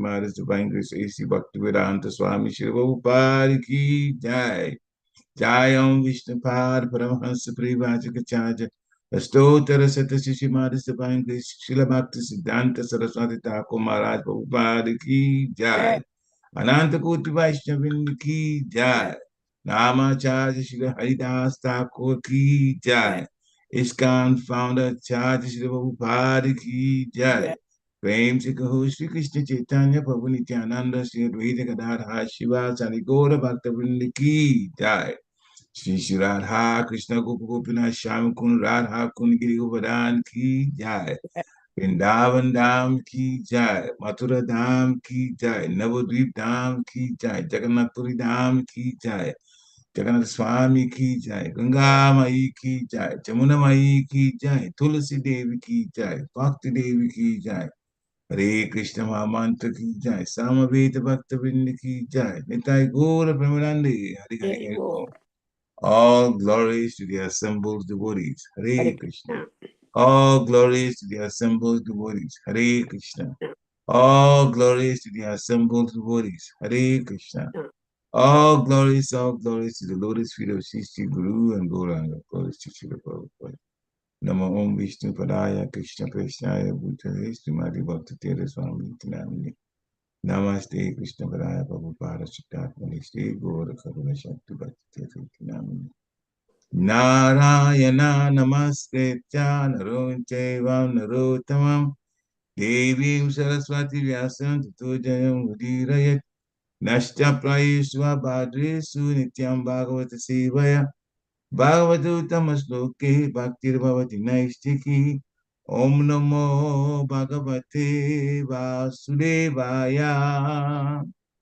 Maharaj Divine Grace A.C. Bhaktivedanta Swami Shri Prabhupada Ki Jai. Jai Om Vishnu Pad Paramahansa Privajakachaja Astotara Sata Shishi Maharaj Divine Grace Srila Bhakti Siddhanta Saraswati Thakur Maharaj Prabhupada Ki Jai. Ananta Koti Vaishnavind Ki Jai. Namacharya Shri Haridas Thakur Ki Jai. ISKCON founder Charya Shri Prabhupada Ki Jai. Prem se kaho Shri Krishna Chaitanya Prabhu Nityananda Shri Advaita Gadadhar Shiva Sari Gaura Bhakta Ki Jai. Shri Shri Radha Krishna Gopa Gopinath Shyam Kund Radha Kund Giri Govardhan Ki Jai. Vrindavan धाम की जय, मथुरा धाम की जय, नवद्वीप धाम की जय, जगन्नाथपुरी धाम की जय, जगन्नाथ स्वामी की जय, गंगा माई की जय, जमुना माई की जय, तुलसी देवी की जय, भक्ति देवी की जय, हरे कृष्ण महामंत्र की जय, सामवेद भक्त वृंद की जय, निताई गौर प्रेमानंदे हरि हरि बोल. All glories to the assembled devotees. Hare Krishna. All glories to the assembled devotees. Hare Krishna. All glories to the assembled devotees. Hare Krishna. All glories to the lotus feet of Sri Guru and Gauranga. Glories to Srila Prabhupada. Namo Om Vishnu Padaya Krishna Krishnaya Bhutale Srimati Bhakti Tere Swami Nityanamani. Namaste Krishna Padaya Prabhupada Suttatmani Sri Gaura Karuna Shakti Bhakti Tere Nityanamani. Narayana Namaskritya Narom Chaivam Narottamam Devim Saraswati Vyasam Tato Jayam Udirayat Nashta Prayeshva Bhadresu Nityam Bhagavata Sevaya Bhagavatu Tamasloke Bhaktir Bhavati Naistiki Om Namo Bhagavate Vasudevaya.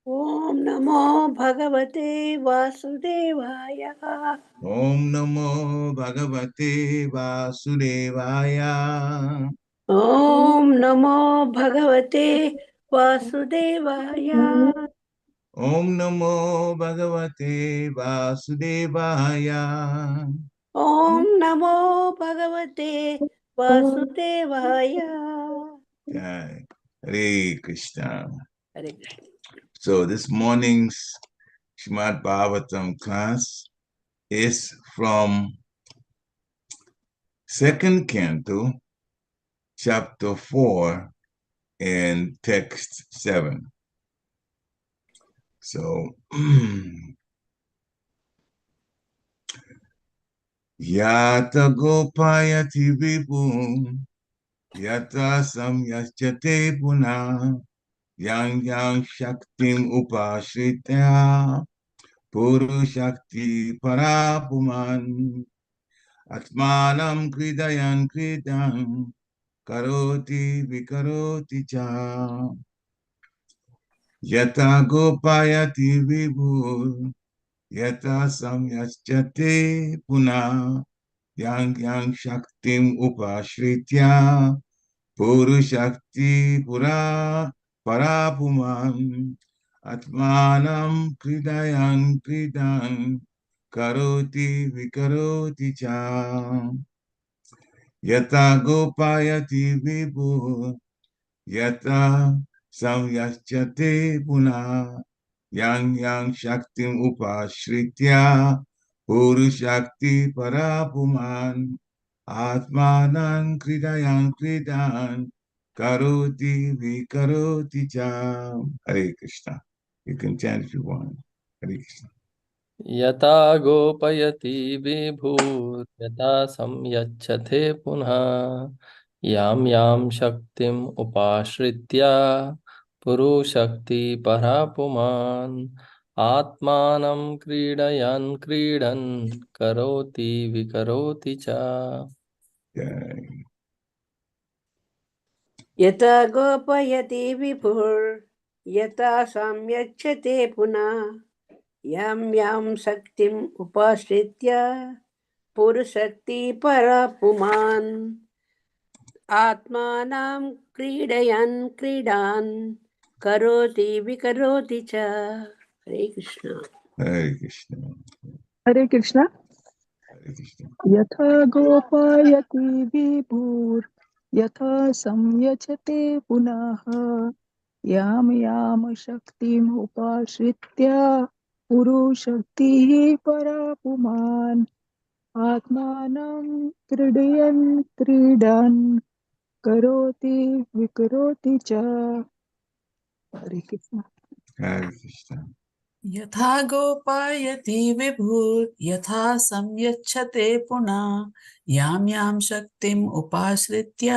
Om Namo Bhagavate Vasudevaya. Om Namo Bhagavate Vasudevaya. Om Namo Bhagavate Vasudevaya. Om Namo Bhagavate Vasudevaya. Om Namo Bhagavate Vasudevaya. Jai. Hare Krishna. Hare Krishna. So this morning's Srimad Bhagavatam class is from second canto, chapter 4, and text 7. So, Yata Gopayati Vipum, Yata Samyaschate Puna, Yang Shaktim Upashritya, Puru Shakti Parapuman, Atmanam Kridayan Kridam, Karoti Vikaroti Cha, Yata Gopayati Vibhu, Yata Samyaschate Puna, Yang Shaktim Upashritya, Puru Shakti Pura Parapuman, Atmanam Kridayan Kridan, Karoti Vikaroti Cha, Yata Gopayati Vibhu, Yata Samyaschate Puna, Yang Shaktim Upashritya, Puru Shakti Parapuman, Atmanan Kridayan Kridan, Karoti Vikaroti Cha. Hare Krishna. You can chant if you want. Hare Krishna. यथा गोपयति विभूत् यथा संयच्छते पुनः यां यां शक्तिम् उपाश्रित्य पुरुशक्ति परापुमान् आत्मानं क्रीडयन् क्रीडन् करोति विकरोति च. यथा गोपयति विभुर् यथा सम्यच्छते पुनः यां यां शक्तिम् उपाश्रित्य पुरुशक्ति परापुमान् आत्मानं क्रीडयन् क्रीडान् करोति विकरोति च. हरे Krishna. Hare Krishna. Hare Krishna. Hare Krishna. Yatha gopayati vibhur, yatha samyachate punaha, याम याम शक्तिम उपाश्रित्य पुरुषक्तिः परा पुमान् आत्मानं क्रीडयन् क्रीडन् करोति विकरोति च. हरे कृष्ण. Hare Krishna. यथा गोपायति विभुर्यथा संयच्छते पुनः यां यां शक्तिम् उपाश्रित्य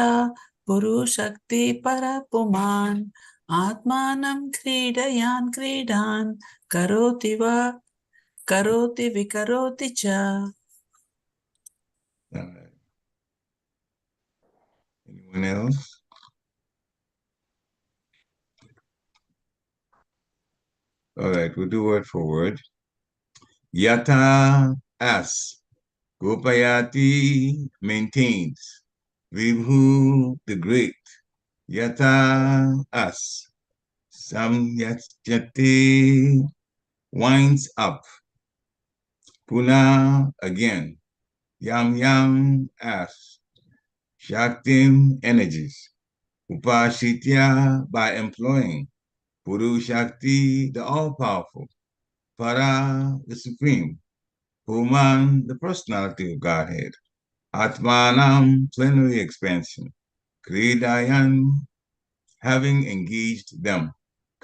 पुरुशक्ति परपुमान् आत्मानं क्रीडयान् क्रीडान् करोति विकरोति च. All right. Anyone else? All right, we'll do word for word. Yata as Gopayati maintains. Vibhu the great. Yata as Samyachati winds up. Puna again. Yam yam as Shaktim energies. Upashitya by employing. Puru Shakti the all-powerful. Para the supreme. Puman the personality of Godhead. Atmanam plenary expansion. Kridayan having engaged them.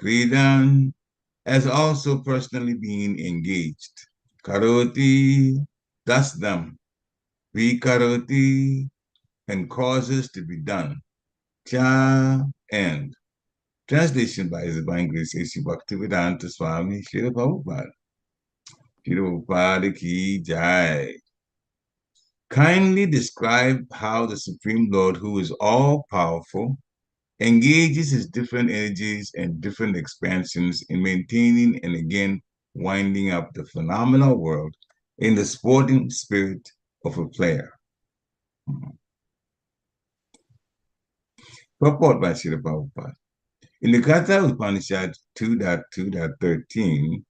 Kridan as also personally being engaged. Karoti thus them. Vikaroti and causes to be done. Cha and. Translation by His Divine Grace A.C. Bhaktivedanta Swami Srila Prabhupada. Srila Prabhupada Ki Jai. Kindly describe how the Supreme Lord, who is all-powerful, engages his different energies and different expansions in maintaining and again winding up the phenomenal world in the sporting spirit of a player. Purport by Srila Prabhupada. In the Katha Upanishad 2.2.13,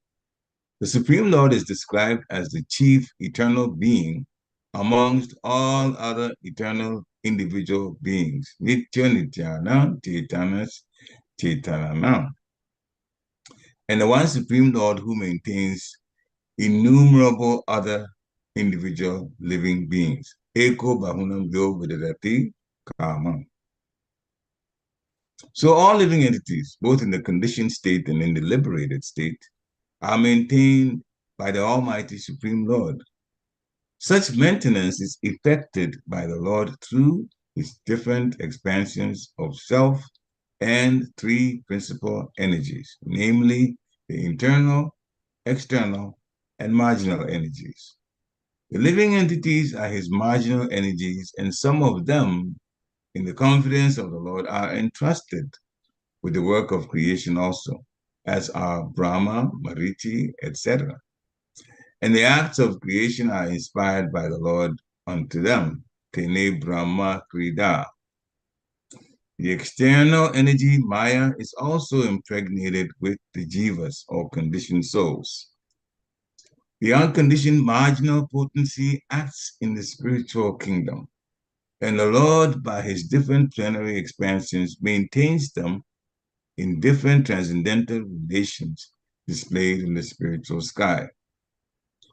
the Supreme Lord is described as the chief eternal being amongst all other eternal individual beings. Nitya Nityanam Chaitanas Chaitananam. And the one Supreme Lord who maintains innumerable other individual living beings. Eko Bahunam Yo Vidadati Kamam. So all living entities, both in the conditioned state and in the liberated state, are maintained by the Almighty Supreme Lord. Such maintenance is effected by the Lord through his different expansions of self and three principal energies, namely the internal, external, and marginal energies. The living entities are his marginal energies, and some of them, in the confidence of the Lord, are entrusted with the work of creation also, as are Brahma, Marichi, etc. And the acts of creation are inspired by the Lord unto them. Tene Brahma Krida. The external energy, Maya, is also impregnated with the jivas, or conditioned souls. The unconditioned marginal potency acts in the spiritual kingdom, and the Lord, by his different plenary expansions, maintains them in different transcendental relations displayed in the spiritual sky.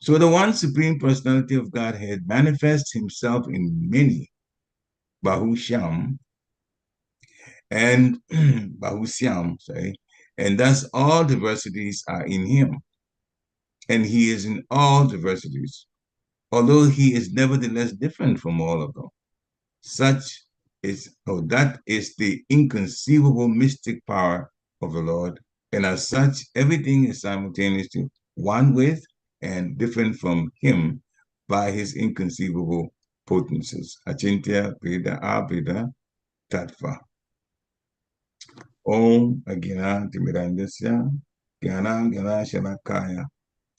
So the one Supreme Personality of Godhead manifests himself in many Bahusham and Bahusyam, and thus all diversities are in him, and he is in all diversities, although he is nevertheless different from all of them. That is the inconceivable mystic power of the Lord, and as such, everything is simultaneously one with and different from him by his inconceivable potencies. Achintya Veda Abheda Tattva. Om Agina Timirandasya Gyana Gyana Shalakaya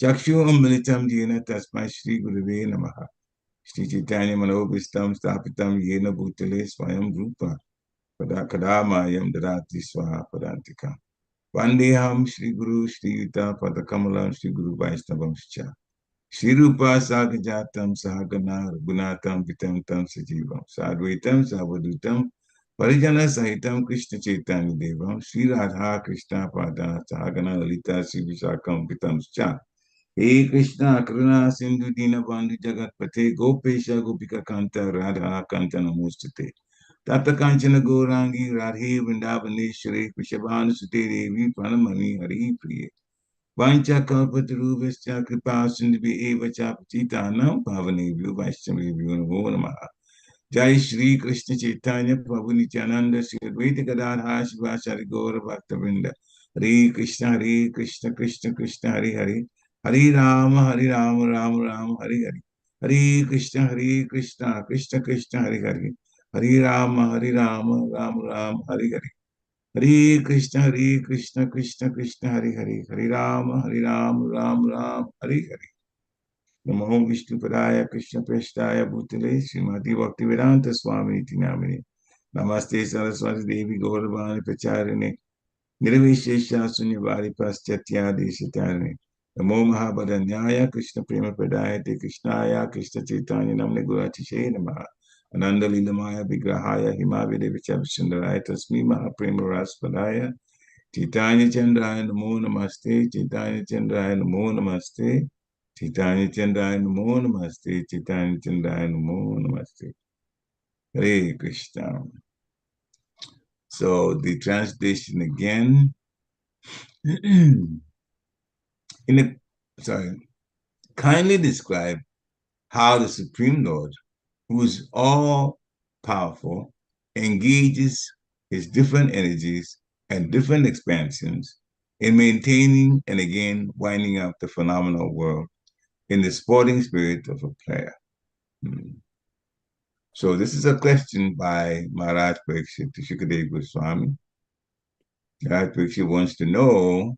Chakshu Amritam Jena Tasmai Shri Guruve Namaha Shri Chaitanya Manobhistam Stapitam Yena Bhutale Swayam Rupa Kadama Darati Swaha Padantika. Vandeham Shri Guru Shri Yuta Padakamalam Shri Guru Vaishnavam Shcha. Shri Rupa Sagajatam Sahagana Ragunatam Vitam Tam Sajivam Sadvaitam Savadutam Parijana Sahitam Krishna Chaitanya Devam Sri Radha Krishna Pada Sahagana Lalita Sri Vishakam Pitam Cha He Krishna Karuna Sindhu Dina Bandhu Jagat Pate Gopesha Gopika Kanta Radha Kanta Namostate Tata Kanchana Gourangi Radhe Vrindavaneshwari Krishabhanu Sute Devi Pranamani Hari Priye Vancha Kalpatarubhascha Kripa Sindhi Eva Chapachitanam Pavanebhyo Vaishnavebhyo Namo Namaha Jai Shri Krishna Chaitanya Prabhu Nityananda Shri Advaita Gadadhara Shivachari Gaura Bhaktavinda Hare Krishna Krishna Krishna Hare Hare Hare Rama Rama Hare Hare Hare Krishna Krishna Krishna Hare Hare Hare Rama Rama Hare Hare Hare Krishna Krishna Krishna Hare Hare Hare Rama Hare Hare Namo Vishnu Padaya Krishna Prestaya Bhutale Srimati Bhaktivedanta Swami Tinamini Namaste Saraswati Devi Gauravani Pacharine Nirvishesha Sunyavari Paschatya Deshatarine Namo Mahabharanyaya Krishna Prema Padaya Te Krishnaya Krishna Chaitanya Namne Guratishe Namaha Ananda Lilamaya Vigrahaya Himavide Vichabsundaraya Tasmi Mahaprema Raspadaya Chaitanya Chandraya Namo Namaste Chaitanya Chandraya Namo Namaste Chaitanya Chandraya Namo Namaste, Chaitanya Chandraya Namo Namaste. Hare Krishna. So the translation again. Kindly describe how the Supreme Lord, who is all powerful, engages his different energies and different expansions in maintaining and again winding up the phenomenal world in the sporting spirit of a player. So this is a question by Maharaj Pariksit to Shukadeva Goswami. Maharaj Pariksit wants to know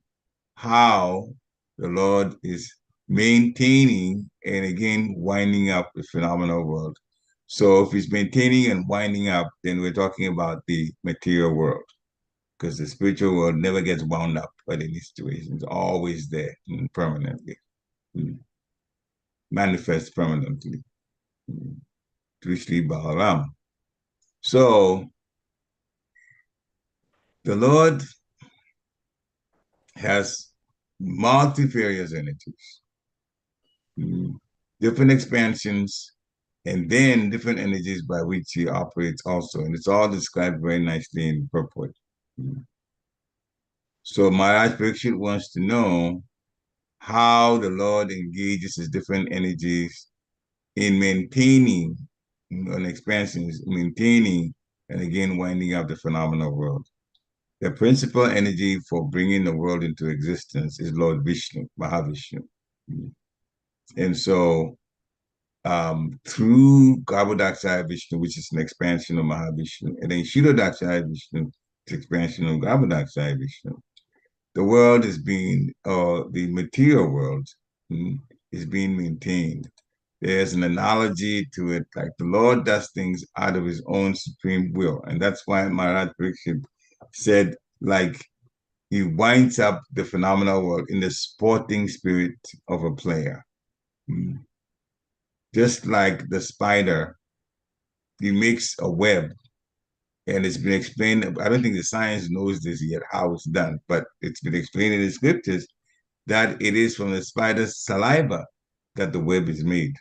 how the Lord is maintaining and again winding up the phenomenal world. So if he's maintaining and winding up, then we're talking about the material world, because the spiritual world never gets wound up by any situation. It's always there permanently, manifests permanently. Sri Balaram. So the Lord has multifarious energies, different expansions, and then different energies by which he operates also. And it's all described very nicely in the purport. So Maharaj Pariksit wants to know how the Lord engages his different energies in maintaining an expansions, maintaining and again winding up the phenomenal world. The principal energy for bringing the world into existence is Lord Vishnu, Mahavishnu. And so through Garbhodakshaya Vishnu, which is an expansion of Mahavishnu, and then Kshirodakshaya Vishnu, it's expansion of Garbhodakshaya Vishnu. The world is being, the material world is being maintained. There's an analogy to it, like the Lord does things out of his own supreme will. And that's why Maharaj Pariksit said, like, he winds up the phenomenal world in the sporting spirit of a player. Just like the spider, he makes a web, and it's been explained. I don't think the science knows this yet, how it's done, but it's been explained in the scriptures that it is from the spider's saliva that the web is made.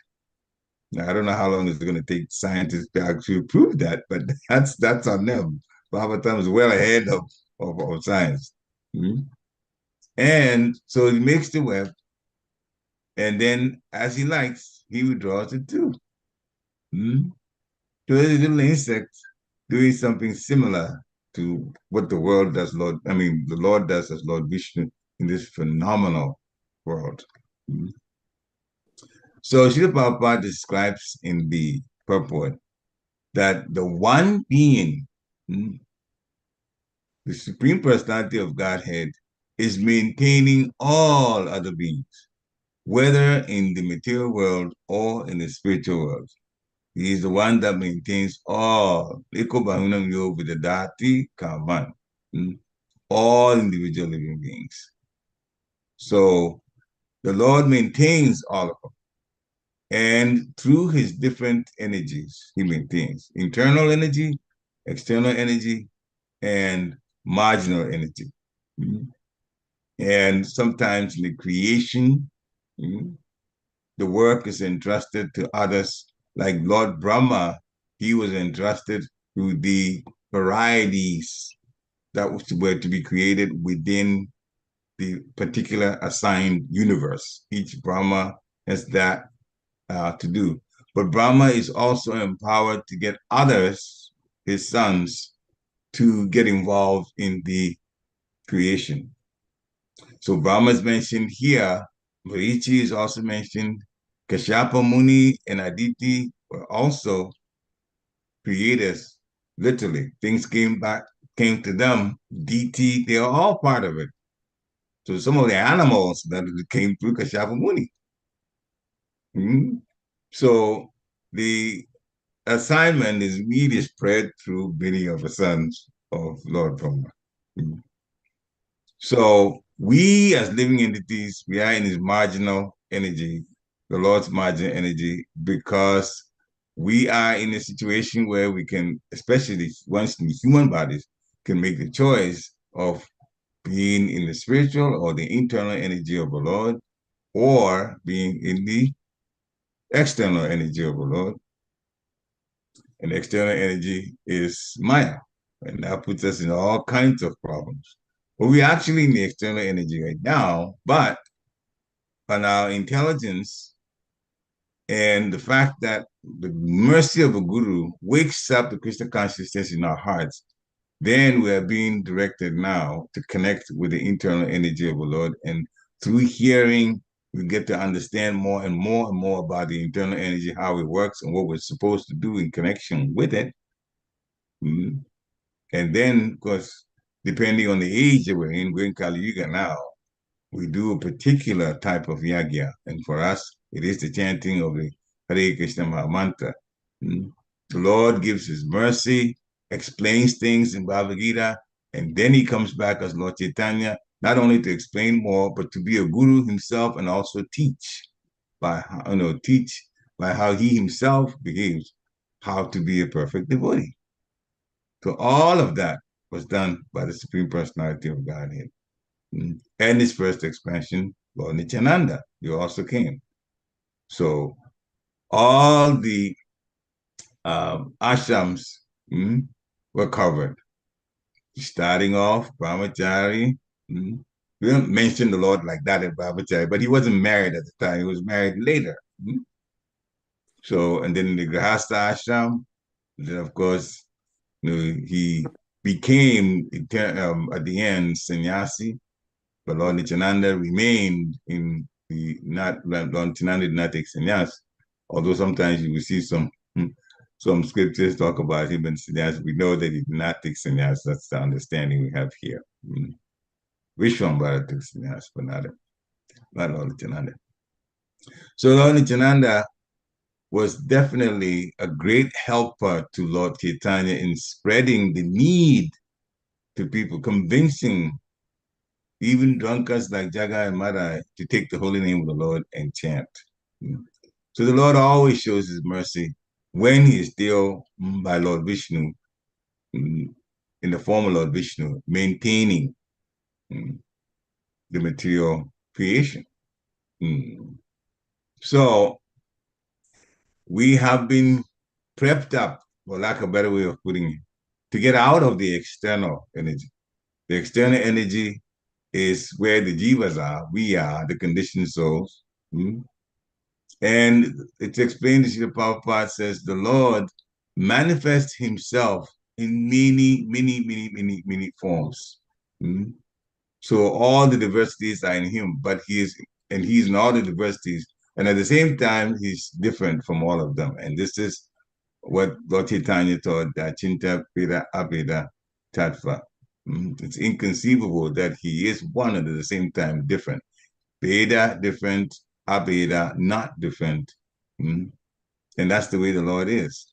Now, I don't know how long it's going to take scientists to actually prove that, but that's on them. Bhagavatam is well ahead of science. And so he makes the web, and then as he likes, he withdraws it too. So there's a little insect doing something similar to what the world does, the Lord does as Lord Vishnu in this phenomenal world. So Srila Prabhupada describes in the purport that the one being, the Supreme Personality of Godhead, is maintaining all other beings, whether in the material world or in the spiritual world. He is the one that maintains all, all individual living beings. So the Lord maintains all of them. And through his different energies, he maintains internal energy external energy and marginal energy. And sometimes in the creation, the work is entrusted to others. Like Lord Brahma, he was entrusted to the varieties that were to be created within the particular assigned universe. Each Brahma has that to do. But Brahma is also empowered to get others, his sons, to get involved in the creation. So Brahma is mentioned here. Marichi is also mentioned. Kashyapa Muni and Aditi were also creators, literally. Things came to them. DT, they are all part of it. So some of the animals that came through Kashyapa Muni. So the assignment is really spread through many of the sons of Lord Brahma. So we as living entities, we are in this marginal energy, the Lord's marginal energy, because we are in a situation where we can, especially once in human bodies, can make the choice of being in the spiritual or the internal energy of the Lord, or being in the external energy of the Lord. And external energy is Maya. And that puts us in all kinds of problems. But we're actually in the external energy right now, but on our intelligence and the fact that the mercy of a guru wakes up the Krishna consciousness in our hearts, then we are being directed now to connect with the internal energy of the Lord. And through hearing, we get to understand more and more and more about the internal energy, how it works, and what we're supposed to do in connection with it. And then, of course, depending on the age that we're in Kali Yuga now, we do a particular type of yagya. And for us, it is the chanting of the Hare Krishna Maha Mantra. The Lord gives his mercy, explains things in Bhagavad Gita, and then he comes back as Lord Chaitanya, not only to explain more, but to be a guru himself and also teach by how he himself behaves, how to be a perfect devotee. So all of that was done by the Supreme Personality of Godhead. And his first expansion, Lord Nityananda, you also came. So all the ashrams were covered. Starting off, Brahmachari. We don't mention the Lord like that at Brahmachari, but he wasn't married at the time. He was married later. So, and then in the Grihastha ashram, then of course, he became, at the end, sannyasi, but Lord Nityananda remained in Lord Nityananda did not take sannyas, although sometimes you will see some scriptures talk about him and sannyas. We know that he did not take sannyas. That's the understanding we have here. Vishwambara took sannyas, but not Lord Nityananda. So Lord Nityananda was definitely a great helper to Lord Chaitanya in spreading the need to people, convincing even drunkards like Jaga and Madai to take the holy name of the Lord and chant. So the Lord always shows his mercy when he is still by Lord Vishnu, in the form of Lord Vishnu, maintaining the material creation. So we have been prepped up, for lack of a better way of putting it, to get out of the external energy. The external energy is where the jivas are. We are the conditioned souls. And it's explained, Srila Prabhupada says, the Lord manifests himself in many, many, many, many, many forms. So all the diversities are in him, but he's in all the diversities. And at the same time, he's different from all of them. And this is what Lord Chaitanya taught, that Chinta Peda Abheda Tattva. It's inconceivable that he is one and at the same time different. Veda different, Abheda not different. And that's the way the Lord is.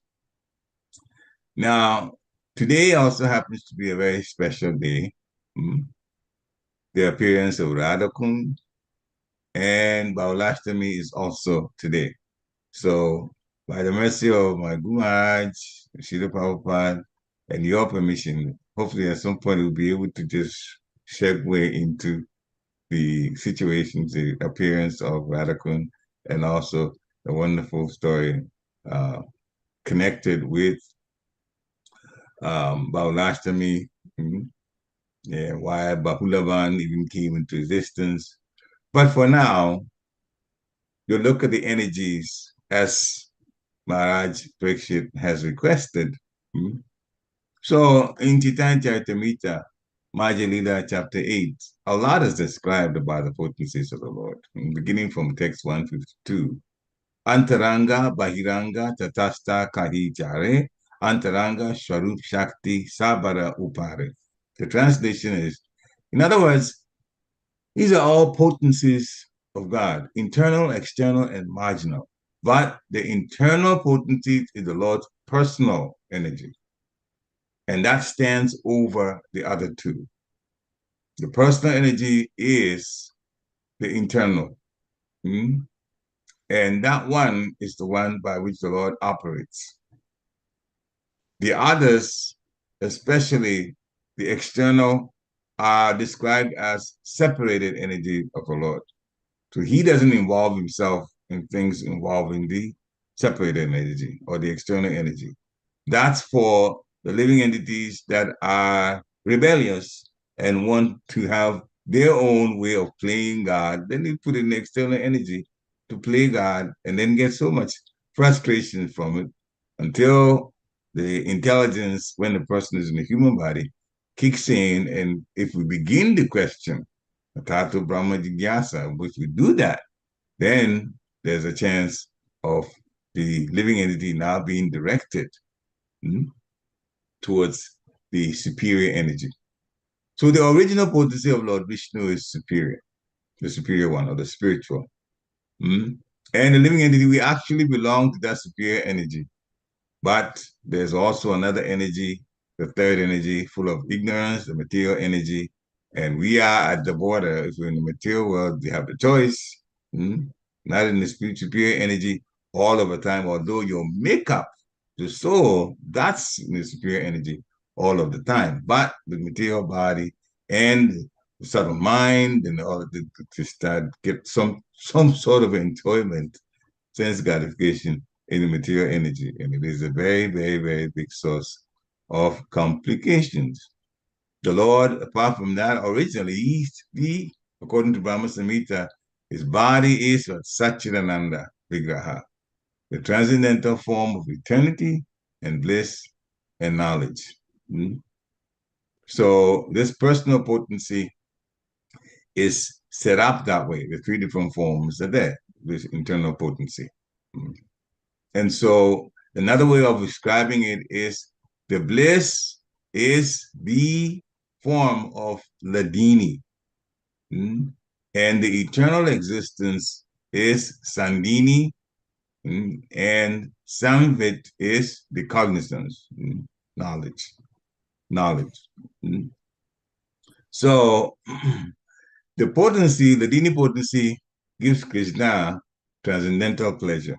Now, today also happens to be a very special day. The appearance of Radha Kund and Baulashtami is also today. So, by the mercy of my Guru Maharaj, Srila Prabhupada, And your permission, hopefully at some point we'll be able to just segue into the situations, the appearance of Radakun, and also the wonderful story connected with Baulashtami, yeah, why Bahulavan even came into existence. But for now, you look at the energies as Maharaj Pariksit has requested. So in Chaitanya Charitamrita, Majja Lila chapter 8, a lot is described about the potencies of the Lord, beginning from text 152. Antaranga, Bahiranga, Tatasta, Kahi Jare, Antaranga, Swarup Shakti, Sabara Upare. The translation is, in other words, these are all potencies of God, internal, external, and marginal. But the internal potency is the Lord's personal energy, and that stands over the other two. The personal energy is the internal. And that one is the one by which the Lord operates. The others, especially the external, are described as separated energy of the Lord. So he doesn't involve himself in things involving the separated energy or the external energy. That's for the living entities that are rebellious and want to have their own way of playing God. Then they put in the external energy to play God and then get so much frustration from it until the intelligence, when the person is in the human body, kicks in. And if we begin to question Tato Brahma Jigyasa, which we do that, then there's a chance of the living entity now being directed towards the superior energy. So the original potency of Lord Vishnu is superior, the superior one, or the spiritual. And the living entity, we actually belong to that superior energy. But there's also another energy, the third energy, full of ignorance, the material energy. And we are at the border. If we're in the material world, we have the choice, not in the superior energy all of the time, although your makeup, the soul, that's in the superior energy all of the time. But the material body and the subtle mind and all of the, to start get some sort of enjoyment, sense gratification in the material energy. And it is a very, very, very big source of complications. The Lord, apart from that, originally, according to Brahma Samhita, his body is Satchidananda Vigraha, the transcendental form of eternity and bliss and knowledge. So this personal potency is set up that way. The three different forms are there, this internal potency. And so another way of describing it is the bliss is the form of Ladini. And the eternal existence is Sandini. And Samvit is the cognizance, knowledge. So the potency, Ladini potency, gives Krishna transcendental pleasure.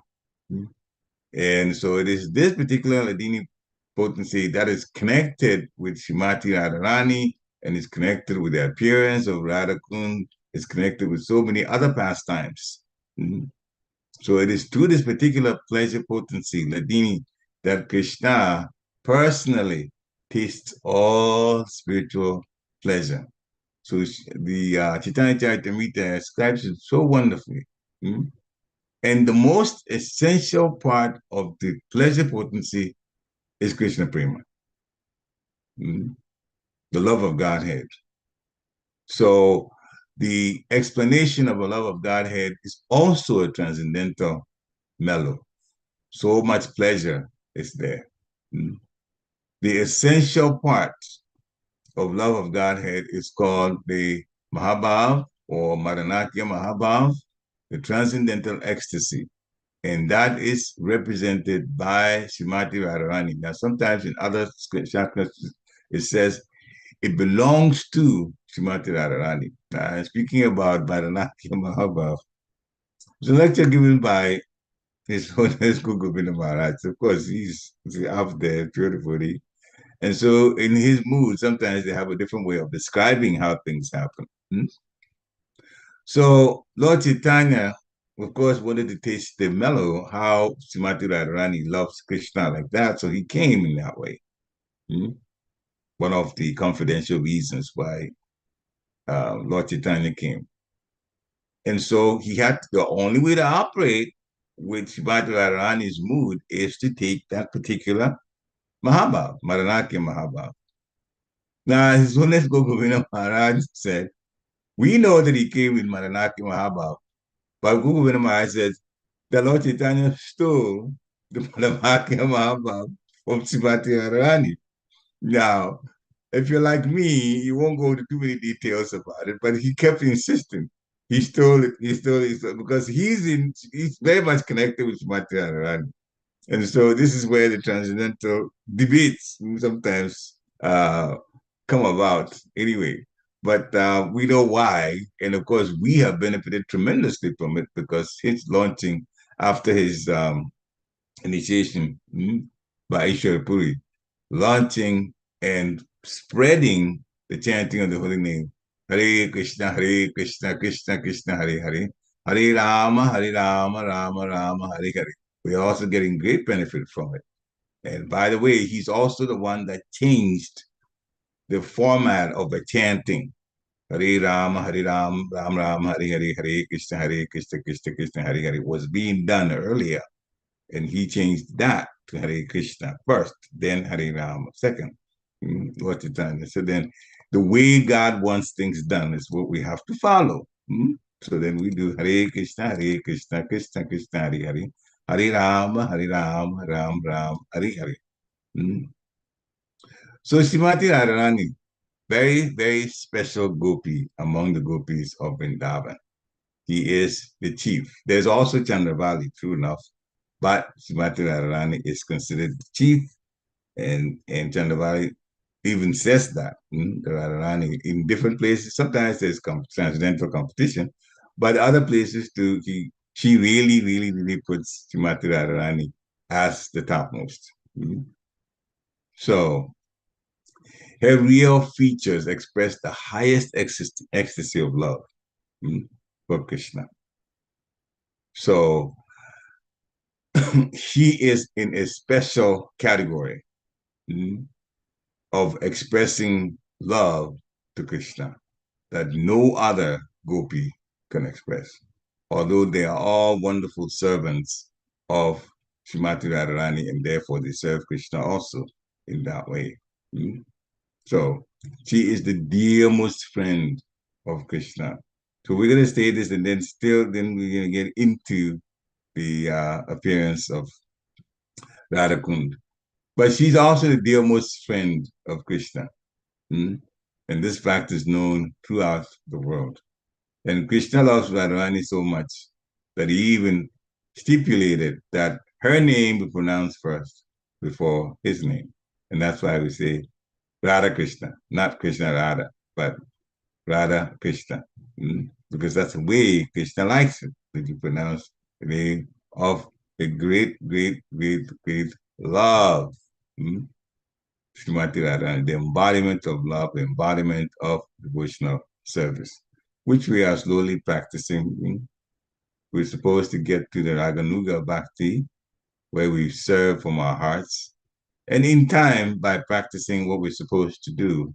And so it is this particular Ladini potency that is connected with Shrimati Radharani and is connected with the appearance of Radhakund, is connected with so many other pastimes. So it is through this particular pleasure potency, Ladini, that Krishna personally tastes all spiritual pleasure. So the Chaitanya Charitamrita describes it so wonderfully. And the most essential part of the pleasure potency is Krishna Prema, the love of Godhead. So the explanation of a love of Godhead is also a transcendental mellow. So much pleasure is there. The essential part of love of Godhead is called the Mahabhav or Maranakya Mahabhav, the transcendental ecstasy. And that is represented by Shrimati Radharani. Now, sometimes in other chakras, it says it belongs to Shrimati Radharani. Now, speaking about Maranakya Mahabhav, it's a lecture given by His Holiness Guru Govinda Maharaj. Of course, he's up there beautifully. And so in his mood, sometimes they have a different way of describing how things happen. So Lord Chaitanya, of course, wanted to taste the mellow, how Srimati Radharani loves Krishna like that. So he came in that way. One of the confidential reasons why Lord Chaitanya came. And so he had the only way to operate with Srimati Radharani's mood is to take that particular Mahabhav, Maranakya Mahabhav. Now, His Holiness Gogovina Maharaj said, we know that he came with Maranakya Mahabhav, but Gogovina Maharaj says, the Lord Chaitanya stole the Maranakya Mahabhav from Srimati Radharani. Now, if you're like me, you won't go into too many details about it, but he kept insisting. He stole it, because he's very much connected with Srimati Radharani. And so this is where the transcendental debates sometimes come about anyway. But we know why. And of course, we have benefited tremendously from it because his launching after his initiation by Ishwara Puri, launching and spreading the chanting of the holy name. Hare Krishna, Krishna Krishna, Hare Hare. Hare Rama, Rama Rama, Hare Hare. We're also getting great benefit from it. And by the way, he's also the one that changed the format of the chanting. Hare Rama, Ram Ram, Hare Hare, Hare Krishna, Krishna Krishna, Hare Hare was being done earlier. And he changed that to Hare Krishna first, then Hare Rama second. What you done? So then the way God wants things done is what we have to follow. So then we do Hare Krishna, Krishna Krishna, Hare Hare. Hare Rama, Ram Ram, Hare Hare. So Srimati Radharani, very, very special gopi among the gopis of Vrindavan. He is the chief. There's also Chandravali, true enough, but Srimati Radharani is considered the chief, and Chandravali even says that the Radharani in different places. Sometimes there's transcendental competition, but other places too, she really, really, really puts Srimati Radharani as the topmost. So her real features express the highest ecstasy of love for Krishna. So she is in a special category of expressing love to Krishna that no other gopi can express. Although they are all wonderful servants of Srimati Radharani, and therefore they serve Krishna also in that way. So she is the dearest friend of Krishna. So we're going to say this, and then we're going to get into the appearance of Radhakund. But she's also the dearest friend of Krishna. And this fact is known throughout the world. And Krishna loves Radharani so much that he even stipulated that her name be pronounced first before his name. And that's why we say Radha Krishna, not Krishna Radha, but Radha Krishna, because that's the way Krishna likes it, that you pronounce the name of a great, great, great, great love. Srimati Radharani, the embodiment of love, the embodiment of devotional service, which we are slowly practicing. We're supposed to get to the Raganuga Bhakti, where we serve from our hearts. And in time, by practicing what we're supposed to do,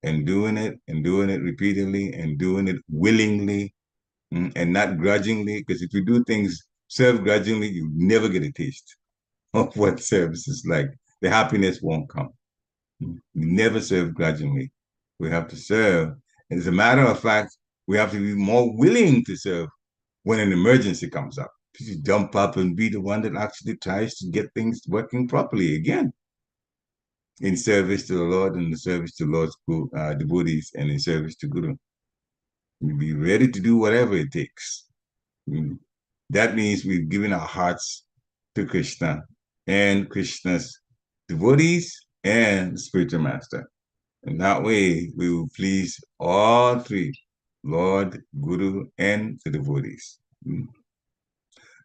and doing it repeatedly, and doing it willingly, and not grudgingly, because if you do things serve grudgingly, you never get a taste of what service is like. The happiness won't come. We never serve grudgingly. We have to serve. And as a matter of fact, we have to be more willing to serve when an emergency comes up. To jump up and be the one that actually tries to get things working properly again in service to the Lord and in service to Lord's devotees and in service to Guru. We'll be ready to do whatever it takes. That means we've given our hearts to Krishna and Krishna's devotees and the spiritual master. And that way we will please all three, Lord, Guru, and the devotees.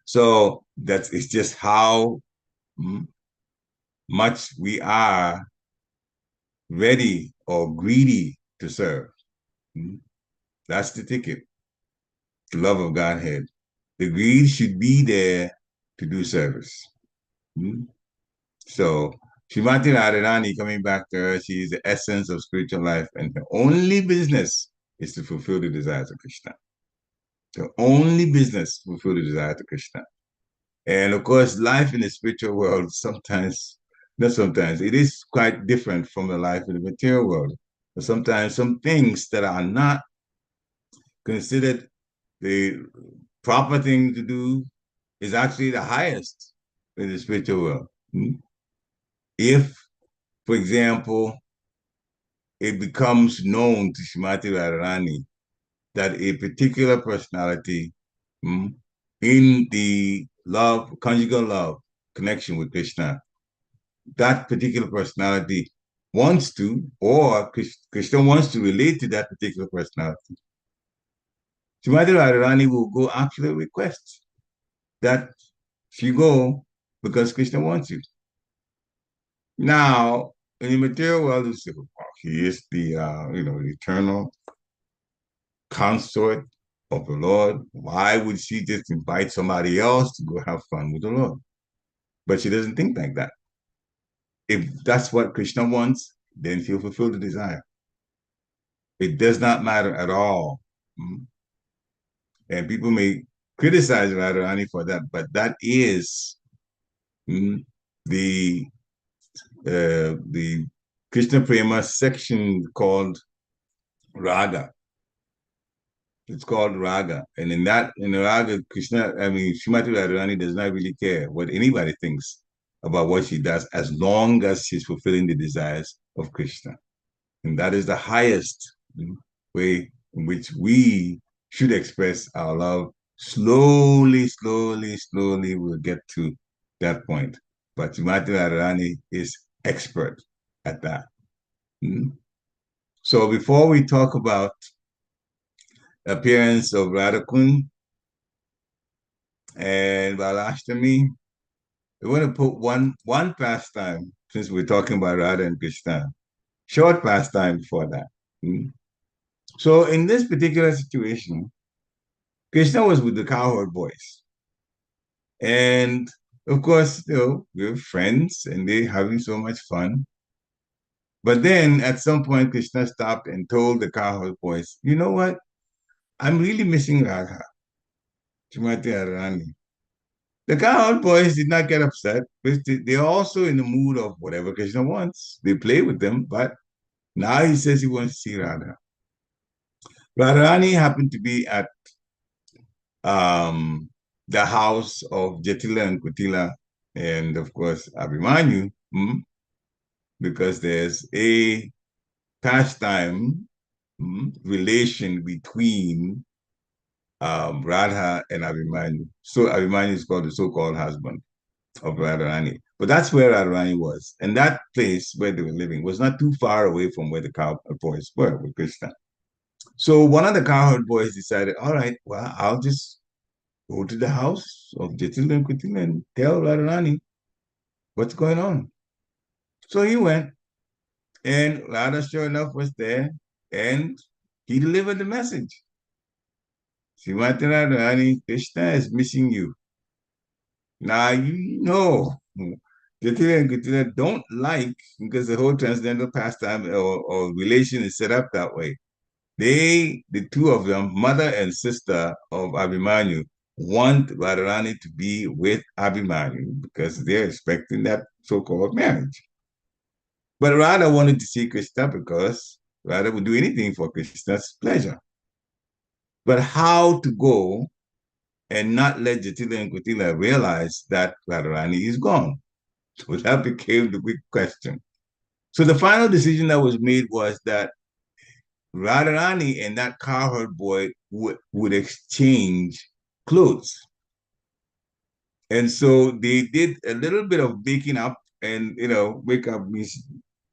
So it's just how much we are ready or greedy to serve. That's the ticket. The love of Godhead. The greed should be there to do service. So Srimati Radharani, coming back to her, she is the essence of spiritual life, and her only business is to fulfill the desires of Krishna. The only business to fulfill the desires of Krishna. And of course, life in the spiritual world sometimes, not sometimes, it is quite different from the life in the material world. But sometimes some things that are not considered the proper thing to do is actually the highest in the spiritual world. If, for example, it becomes known to Shrimati Radharani that a particular personality in the love, conjugal love connection with Krishna, that particular personality wants to, or Krishna wants to relate to that particular personality. Shrimati Radharani will go actually request that she go because Krishna wants you. Now, in the material world, you say, well, he is the the eternal consort of the Lord. Why would she just invite somebody else to go have fun with the Lord? But she doesn't think like that. If that's what Krishna wants, then she'll fulfill the desire. It does not matter at all. And people may criticize Radharani for that, but that is the Krishna Prema section called Raga. It's called Raga. And in the Raga, Srimati Radharani does not really care what anybody thinks about what she does as long as she's fulfilling the desires of Krishna. And that is the highest way in which we should express our love. Slowly, slowly, slowly, we'll get to that point. But Srimati Radharani is expert at that. So before we talk about appearance of Radhakund and Balashtami, we want to put one pastime, since we're talking about Radha and Krishna, short pastime before that. So in this particular situation, Krishna was with the cowherd boys. And of course, we're friends and they're having so much fun. But then at some point, Krishna stopped and told the cowherd boys, you know what? I'm really missing Radha, Srimati Radharani. The cowherd boys did not get upset because they're also in the mood of whatever Krishna wants. They play with them, but now he says he wants to see Radha. Radharani happened to be at the house of Jatila and Kutila, and of course Abhimanyu, because there's a pastime relation between Radha and Abhimanyu. So Abhimanyu is called the so-called husband of Radharani. But that's where Radharani was. And that place where they were living was not too far away from where the cowherd boys were with Krishna. So one of the cowherd boys decided, all right, well, I'll just go to the house of Jatila and Kutila and tell Radharani what's going on. So he went, and Radha, sure enough, was there, and he delivered the message. Srimati Radharani, Krishna is missing you. Now, Jatila and Kutila don't like, because the whole transcendental pastime or relation is set up that way. The two of them, mother and sister of Abhimanyu, want Radharani to be with Abhimanyu because they're expecting that so-called marriage. But Radha wanted to see Krishna because Radha would do anything for Krishna's pleasure. But how to go and not let Jatila and Kutila realize that Radharani is gone? So that became the big question. So the final decision that was made was that Radharani and that cowherd boy would exchange clothes. And so they did a little bit of making up and, make up,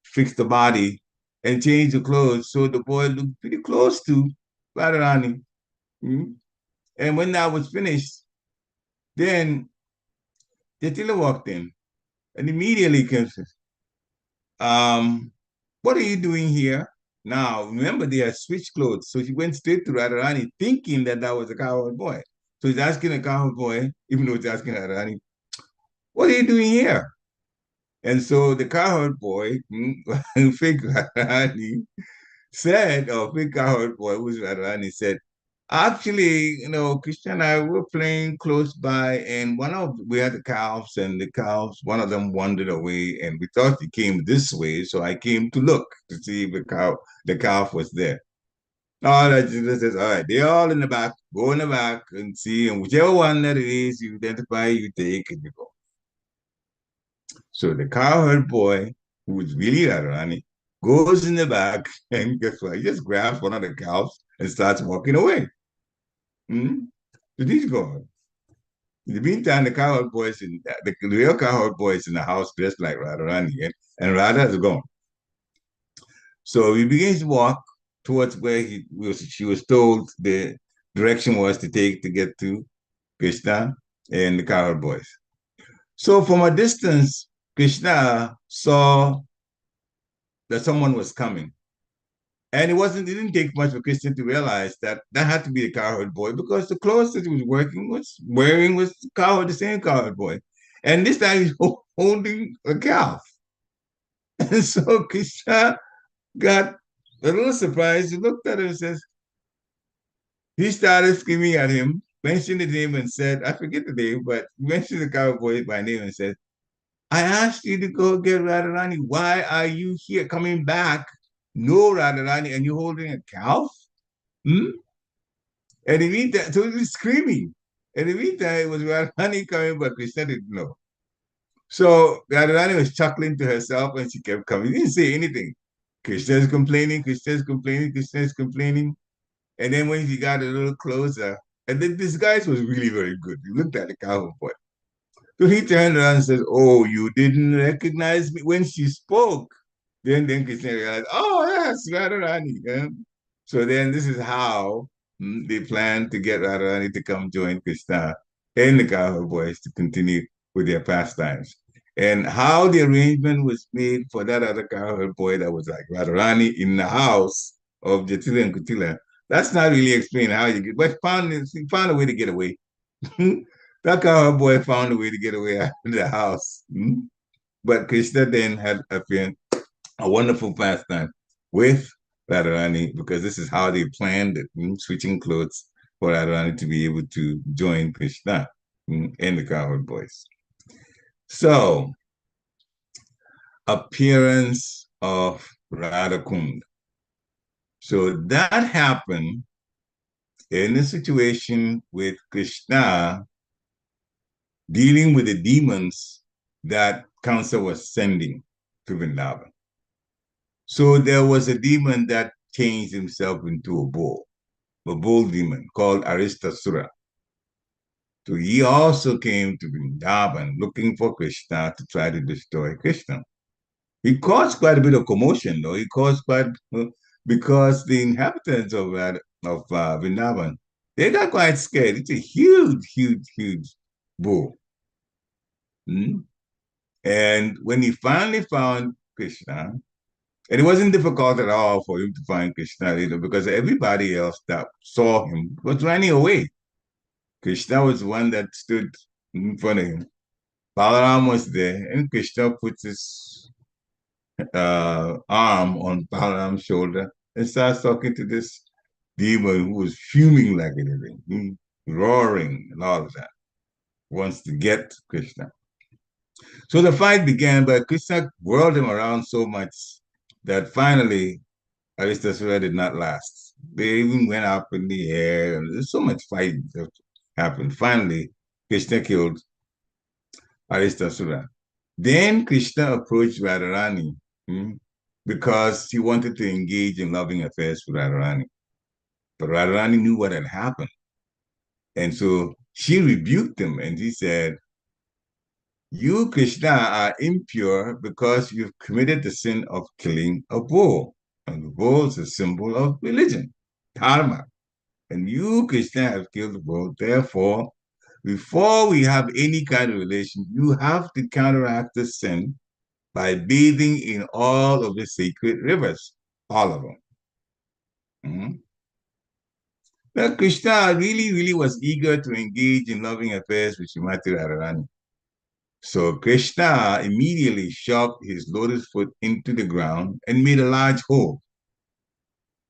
fix the body and change the clothes. So the boy looked pretty close to Radharani. And when that was finished, then Jatila walked in and immediately came, what are you doing here? Now, remember, they had switched clothes. So she went straight to Radharani thinking that that was a cowherd boy. So he's asking a cowherd boy, even though he's asking Radharani, what are you doing here? And so the cowherd boy, fake Radharani, said, or fake cowherd boy, who's Radharani, said, actually, Krishna and I were playing close by, and we had the calves, and the calves, one of them wandered away, and we thought he came this way, so I came to look to see if the calf was there. All right, Jesus says, all right, they're all in the back. Go in the back and see, and whichever one that it is, you identify, you take, and you go. So the cowherd boy, who was really Radharani, goes in the back, and guess what? He just grabs one of the cows and starts walking away. Hmm? So he's gone. In the meantime, the real cowherd boy is in the house dressed like Radharani, and Radha is gone. So he begins to walk towards where she was told the direction was to take to get to Krishna and the cowherd boys. So from a distance, Krishna saw that someone was coming. And it didn't take much for Krishna to realize that that had to be the cowherd boy because the clothes that he was wearing was the same cowherd boy. And this time he's holding a calf. And so Krishna got a little surprised. He looked at him and says, he started screaming at him, mentioned the name and said, I forget the name, but mentioned the cowherd boy by name and said, I asked you to go get Radharani. Why are you here coming back? No Radharani, and you're holding a calf? Hmm? And in the meantime, so he was screaming. And in the meantime, it was Radharani coming, but Krishna didn't know. So Radharani was chuckling to herself and she kept coming. He didn't say anything. Krishna is complaining, Krishna is complaining, Krishna is complaining. And then when he got a little closer, and then this guy was really very good. He looked at the cowboy boy. So he turned around and said, oh, you didn't recognize me when she spoke. Then Krishna realized, oh, yes, Radharani. Yeah? So then this is how they plan to get Radharani to come join Krishna and the cowherd boys to continue with their pastimes. And how the arrangement was made for that other cowherd boy that was like Radharani in the house of Jatila and Kutila, that's not really explained how you get, but he found a way to get away. That cowherd boy found a way to get away out of the house. But Krishna then had a wonderful pastime with Radharani because this is how they planned it, switching clothes for Radharani to be able to join Krishna and the cowherd boys. So, appearance of Radhakund. So that happened in a situation with Krishna dealing with the demons that Kamsa was sending to Vrindavan. So there was a demon that changed himself into a bull demon called Aristasura. So he also came to Vrindavan looking for Krishna to try to destroy Krishna. He caused quite a bit of commotion, though. He caused because the inhabitants of Vrindavan, they got quite scared. It's a huge, huge, huge bull. And when he finally found Krishna, and it wasn't difficult at all for him to find Krishna, because everybody else that saw him was running away. Krishna was the one that stood in front of him. Balaram was there, and Krishna puts his arm on Balaram's shoulder and starts talking to this demon who was fuming like anything, roaring and all of that. Wants to get Krishna. So the fight began, but Krishna whirled him around so much that finally Aristasura did not last. They even went up in the air, and there's so much fighting that happened. Finally, Krishna killed Aristasura. Then Krishna approached Radharani because he wanted to engage in loving affairs with Radharani. But Radharani knew what had happened. And so she rebuked him and he said, you, Krishna, are impure because you've committed the sin of killing a bull. And the bull is a symbol of religion, dharma. And you, Krishna, have killed the bull. Therefore, before we have any kind of relation, you have to counteract the sin by bathing in all of the sacred rivers, all of them. Mm-hmm. Now, Krishna really was eager to engage in loving affairs with Srimati Radharani. So Krishna immediately shoved his lotus foot into the ground and made a large hole.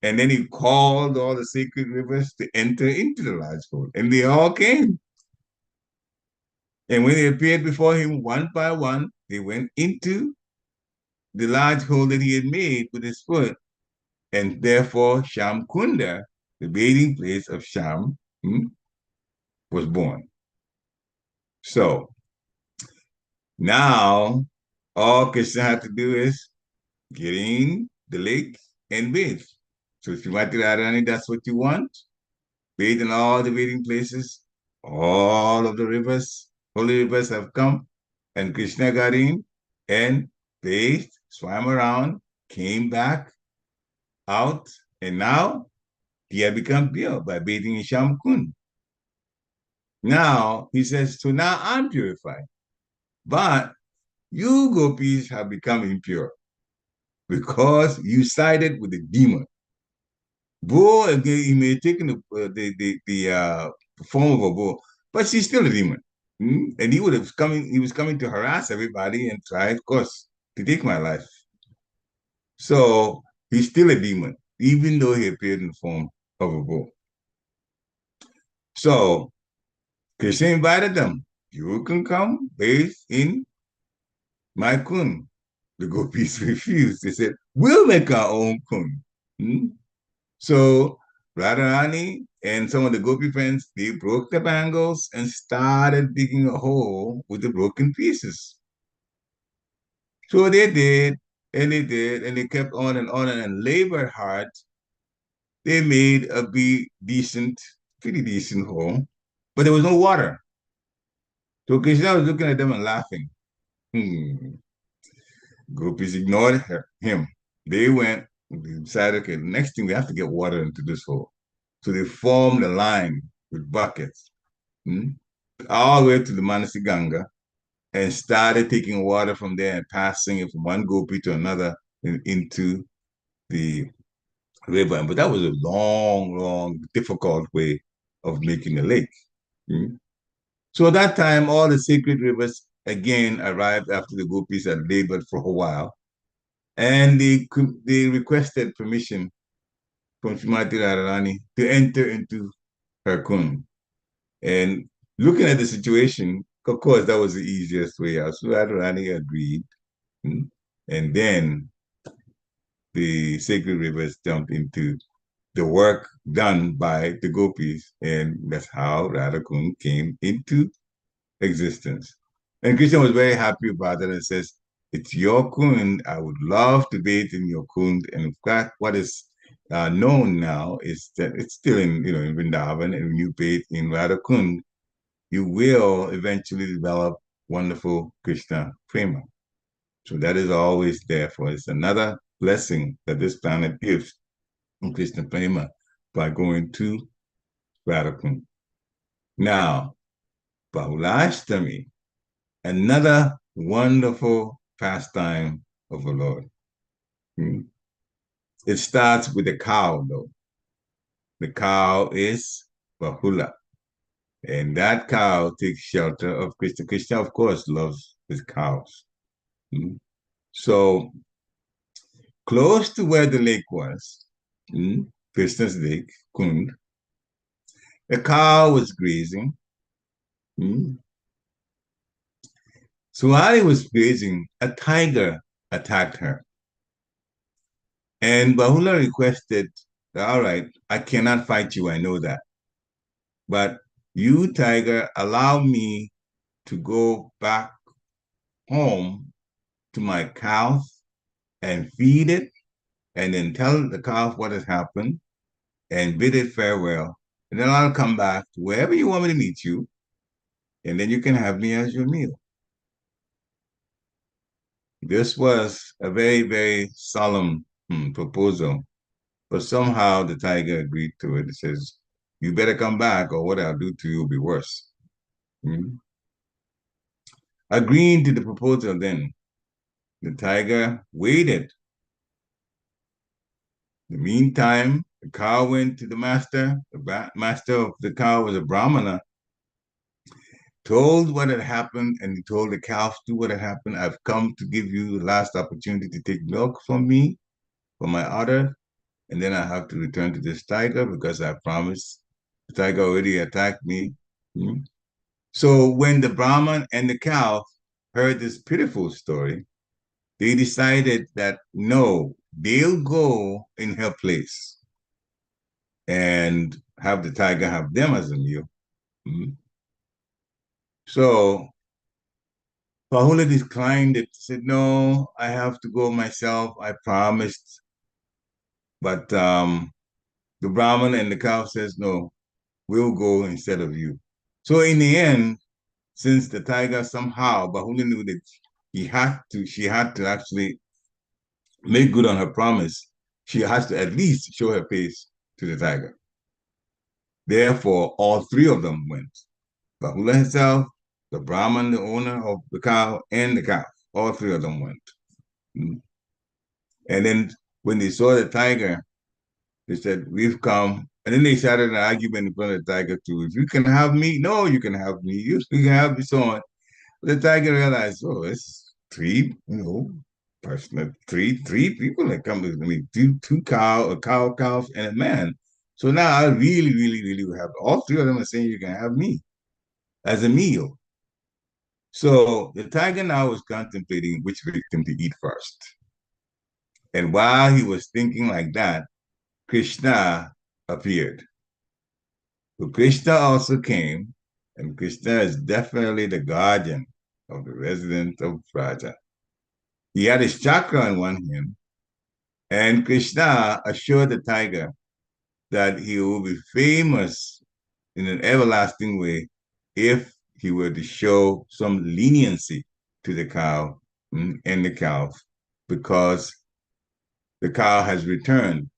And then he called all the sacred rivers to enter into the large hole. And they all came. And when they appeared before him one by one, they went into the large hole that he had made with his foot. And therefore, Sham Kunda, the bathing place of Sham, was born. So now all Krishna had to do is get in the lake and bathe. So if you want to Radharani, that's what you want. Bathe in all the bathing places. All of the rivers, holy rivers have come. And Krishna got in and bathed, swam around, came back out, and now he had become pure by bathing in Shamkund. Now he says, so now I'm purified. But you gopis have become impure because you sided with the demon. Bull, he may have taken the form of a bull, but she's still a demon. And he was coming to harass everybody and try, of course, to take my life. So he's still a demon, even though he appeared in the form of a bull. So Krishna invited them. You can come bathe in my kun. The gopis refused. They said, we'll make our own kun. So Radharani and some of the gopi friends, they broke the bangles and started digging a hole with the broken pieces. So they did, and they kept on and labored hard. They made a pretty decent hole, but there was no water. So Krishna was looking at them and laughing. Gopis ignored him. They went, they decided, okay, next thing we have to get water into this hole. So they formed a line with buckets all the way to the Manasi Ganga and started taking water from there and passing it from one gopi to another into the river. But that was a long, difficult way of making a lake. So at that time, all the sacred rivers again arrived after the gopis had labored for a while. And they requested permission from Srimati Radharani to enter into her kun. And looking at the situation, of course, that was the easiest way out. So Radharani agreed. And then the sacred rivers jumped into the work done by the gopis. And that's how Radhakund came into existence. And Krishna was very happy about it and says, it's your kund. I would love to bathe in your kund. And in fact, what is known now is that it's still in Vrindavan, and when you bathe in Radhakund, you will eventually develop wonderful Krishna prema. So that is always there for us. Another blessing that this planet gives in Krishna prema by going to Radhakund. Now, Bahulashtami, another wonderful pastime of the Lord. It starts with the cow, though. The cow is Bahula. And that cow takes shelter of Krishna. Krishna, of course, loves his cows. So close to where the lake was, Krishna's lake, Kund, the cow was grazing. So while he was grazing, a tiger attacked her. And Bahula requested, all right, I cannot fight you, I know that. But you, tiger, allow me to go back home to my cows and feed it, and then tell the calf what has happened and bid it farewell. And then I'll come back to wherever you want me to meet you, and then you can have me as your meal. This was a very, very solemn proposal, but somehow the tiger agreed to it. It says, you better come back or what I'll do to you will be worse. Agreeing to the proposal then, The tiger waited. In the meantime, the cow went to the master. The master of the cow was a Brahmana, told what had happened, and he told the cows to what had happened. I've come to give you the last opportunity to take milk from me, from my udder, and then I have to return to this tiger because I promised. The tiger already attacked me. Hmm? So when the Brahman and the cow heard this pitiful story, they decided that no, they'll go in her place and have the tiger have them as a meal. Hmm? So Bahula declined it, said, no, I have to go myself. I promised. But the Brahman and the cow says, no, we'll go instead of you. So in the end, since the tiger somehow, Bahula knew that she had to actually make good on her promise. She has to at least show her face to the tiger. Therefore, all three of them went. Bahula herself, the Brahman, the owner of the cow, and the cow. All three of them went. Mm. And then when they saw the tiger, they said, we've come. And then they started an argument in front of the tiger too. If you can have me, no, you can have me. You can have me, so on. But the tiger realized, oh, it's three, three people that come with me, two cows, and a man. So now I really, really, really will have all three of them are saying you can have me as a meal. So the tiger now was contemplating which victim to eat first. And while he was thinking like that, Krishna appeared. So Krishna also came, and Krishna is definitely the guardian of the resident of Vraja. He had his chakra in one hand, and Krishna assured the tiger that he will be famous in an everlasting way if he were to show some leniency to the cow and the calf, because the cow has returned.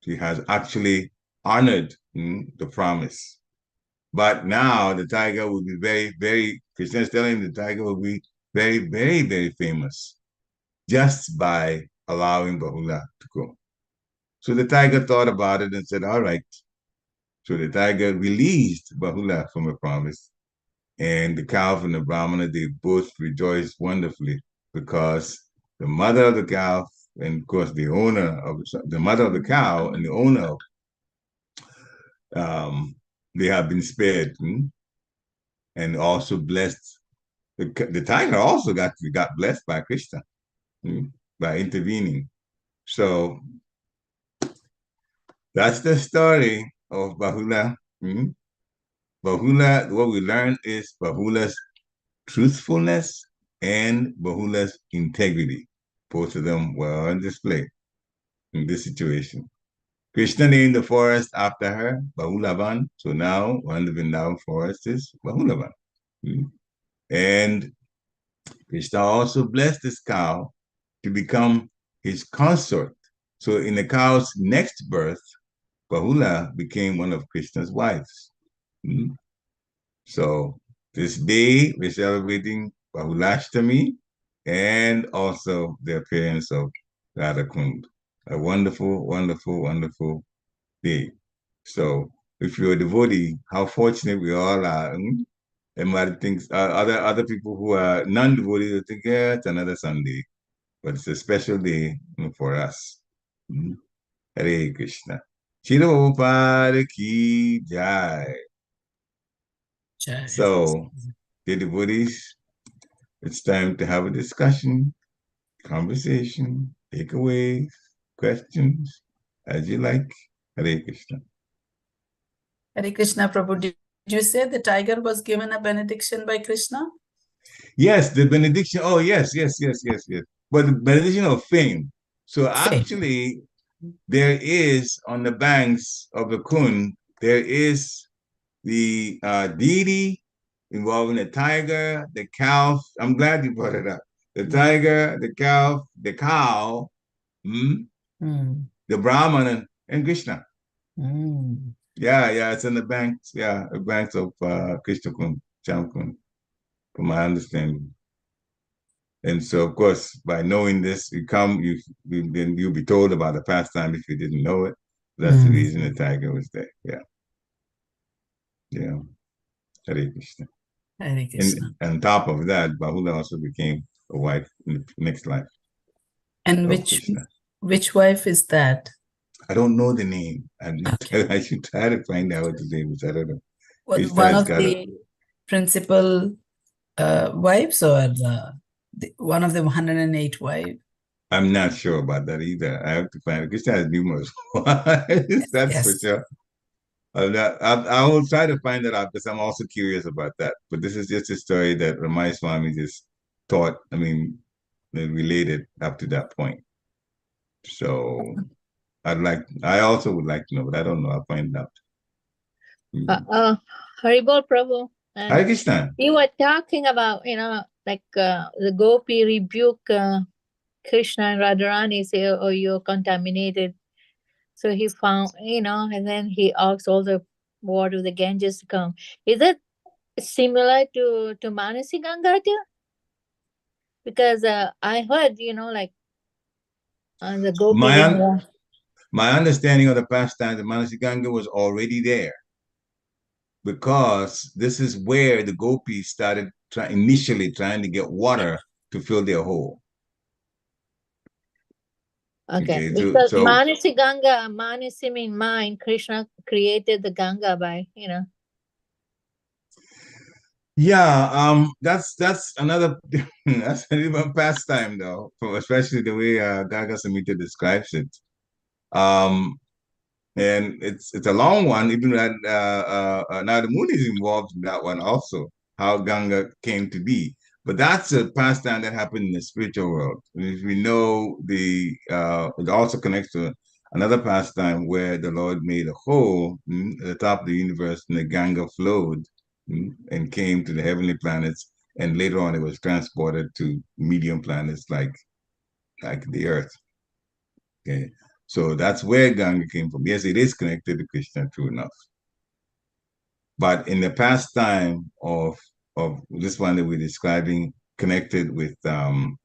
She has actually honored the promise. But now the tiger will be very, very, Krishna is telling him the tiger will be very, very, very famous just by allowing Bahula to go. So the tiger thought about it and said, all right. So the tiger released Bahula from a promise. And the cow and the Brahmana, they both rejoiced wonderfully because the mother of the cow and of course the mother of the cow and the owner of they have been spared and also blessed. The tiger also got blessed by Krishna by intervening. So that's the story of Bahula. Bahula, what we learned is Bahula's truthfulness and Bahula's integrity. Both of them were on display in this situation. Krishna named the forest after her, Bahulavan. So now one of the Vrindavan forest is Bahulavan. And Krishna also blessed this cow to become his consort. So in the cow's next birth, Bahula became one of Krishna's wives. So this day we're celebrating Bahulashtami and also the appearance of Radhakund. A wonderful, wonderful, wonderful day. So if you're a devotee, how fortunate we all are. And might think other people who are non-devotees will think, yeah, it's another Sunday. But it's a special day for us. Hare Krishna. Shila Prabhupada ki jai. Jai. So, dear devotees, it's time to have a discussion, conversation, takeaways, questions, as you like. Hare Krishna. Hare Krishna, Prabhu. Did you say the tiger was given a benediction by Krishna? Yes, the benediction. Oh, yes. But the benediction of fame. So actually, there is on the banks of the Kund, there is the deity involving the tiger, the cow. I'm glad you brought it up. The tiger, the cow, the Brahman, and Krishna. Yeah, it's in the banks. Yeah, the banks of Krishna Kund, Cham Kund, from my understanding. And so, of course, by knowing this, then you'll be told about the pastime if you didn't know it. That's the reason the tiger was there. Yeah. Yeah. Hare Krishna. Hare Krishna. And on top of that, Bahula also became a wife in the next life. And which wife is that? I don't know the name. I should try to find out what the name is. I don't know. One of the principal wives, or one of the 108 wives? I'm not sure about that either. I have to find it. Krishna has numerous wives. That's for sure. I will try to find that out because I'm also curious about that. But this is just a story that Ramai Swami just taught. I mean, related up to that point. So I also would like to know, but I don't know. I'll find out. Haribol Prabhu. Hare Krishna. You were talking about, like the gopi rebuke Krishna and Radharani, say, oh, you're contaminated. So he found, and then he asked all the water of the Ganges to come. Is that similar to Manasi Ganga too? Because I heard, like the gopi. My understanding of the pastime of Manasi Ganga was already there, because this is where the gopis started initially trying to get water to fill their hole. Okay, because Manasi Ganga, Manasi mean mind. Krishna created the Ganga by, Yeah, that's another that's a different pastime though, especially the way Gaga Samhita describes it. And it's a long one, even that Narada Muni is involved in that one also, how Ganga came to be. But that's a pastime that happened in the spiritual world. If we know it also connects to another pastime where the Lord made a hole at the top of the universe, and the Ganga flowed and came to the heavenly planets, and later on it was transported to medium planets like the Earth. Okay, so that's where Ganga came from. Yes, it is connected to Krishna, true enough. But in the past time of this one that we're describing, connected with the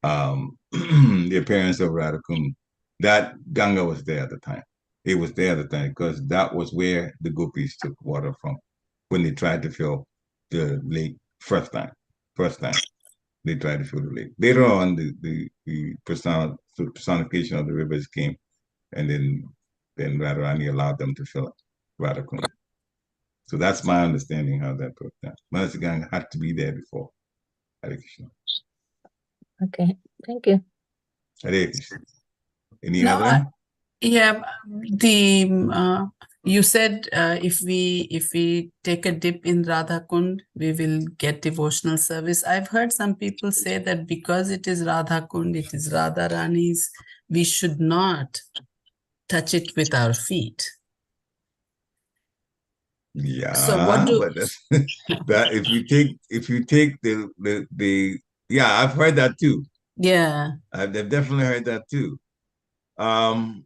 appearance of Radhakund, that Ganga was there at the time. It was there at the time because that was where the gopis took water from when they tried to fill the lake first time. They tried to fill the lake. Later on, the personification of the rivers came, and then Radharani allowed them to fill Radhakund. So that's my understanding how that broke down. Manasi Ganga had to be there before. Hare Krishna. Okay, thank you. Hare Krishna. Any other? Yeah, you said if we take a dip in Radha Kund, we will get devotional service. I've heard some people say that because it is Radha Kund, it is Radha Rani's, we should not touch it with our feet. Yeah, so what do but that's, that if you take the yeah, I've heard that too. Yeah, I've definitely heard that too.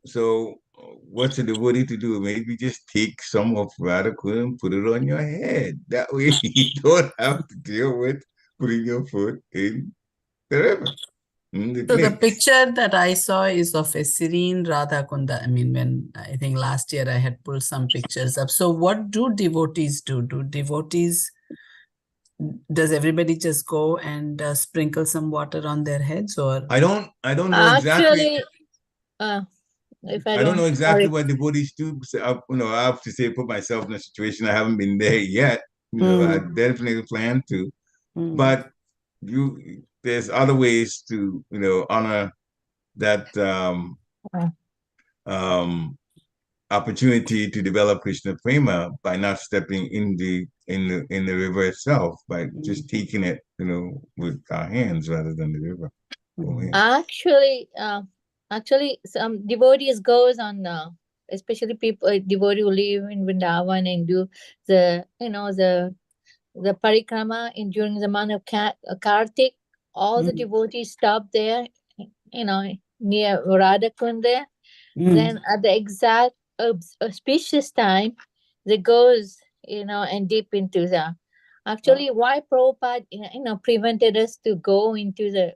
So what's a devotee to do? Maybe just take some of Radhakund and put it on your head. That way you don't have to deal with putting your foot in the river. So the picture that I saw is of a serene Radha Kunda. I mean, when I think last year I had pulled some pictures up. So what do devotees do? Does everybody just go and sprinkle some water on their heads, or? I don't know exactly. Actually, if I don't know exactly what devotees do. I have to say, put myself in a situation. I haven't been there yet. I definitely plan to. But there's other ways to honor that opportunity to develop Krishna prema by not stepping in the river itself, by just taking it with our hands rather than the river. Actually, some devotees goes on, especially people devotee who live in Vrindavan and do the the parikrama during the month of Kartik. All the devotees stop there, near Radhakund there. Then at the exact auspicious time, they goes, and dip into the Actually, why Prabhupada, prevented us to go into the,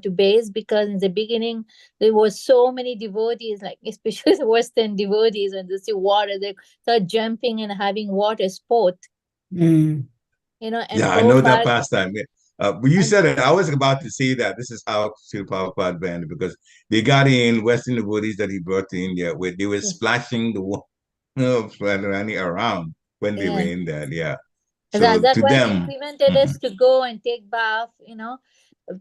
to base, because in the beginning there was so many devotees, like especially the Western devotees, when they see water, they start jumping and having water sport, and Yeah, I know that Prabhupada, pastime. But you and said it. I was about to say that this is how Srila Prabhupada banned it, because they got in Western devotees that he brought to India where they were splashing the water of Radharani around when they were yeah, in that. Yeah. So that's to why he them, prevented us to go and take bath,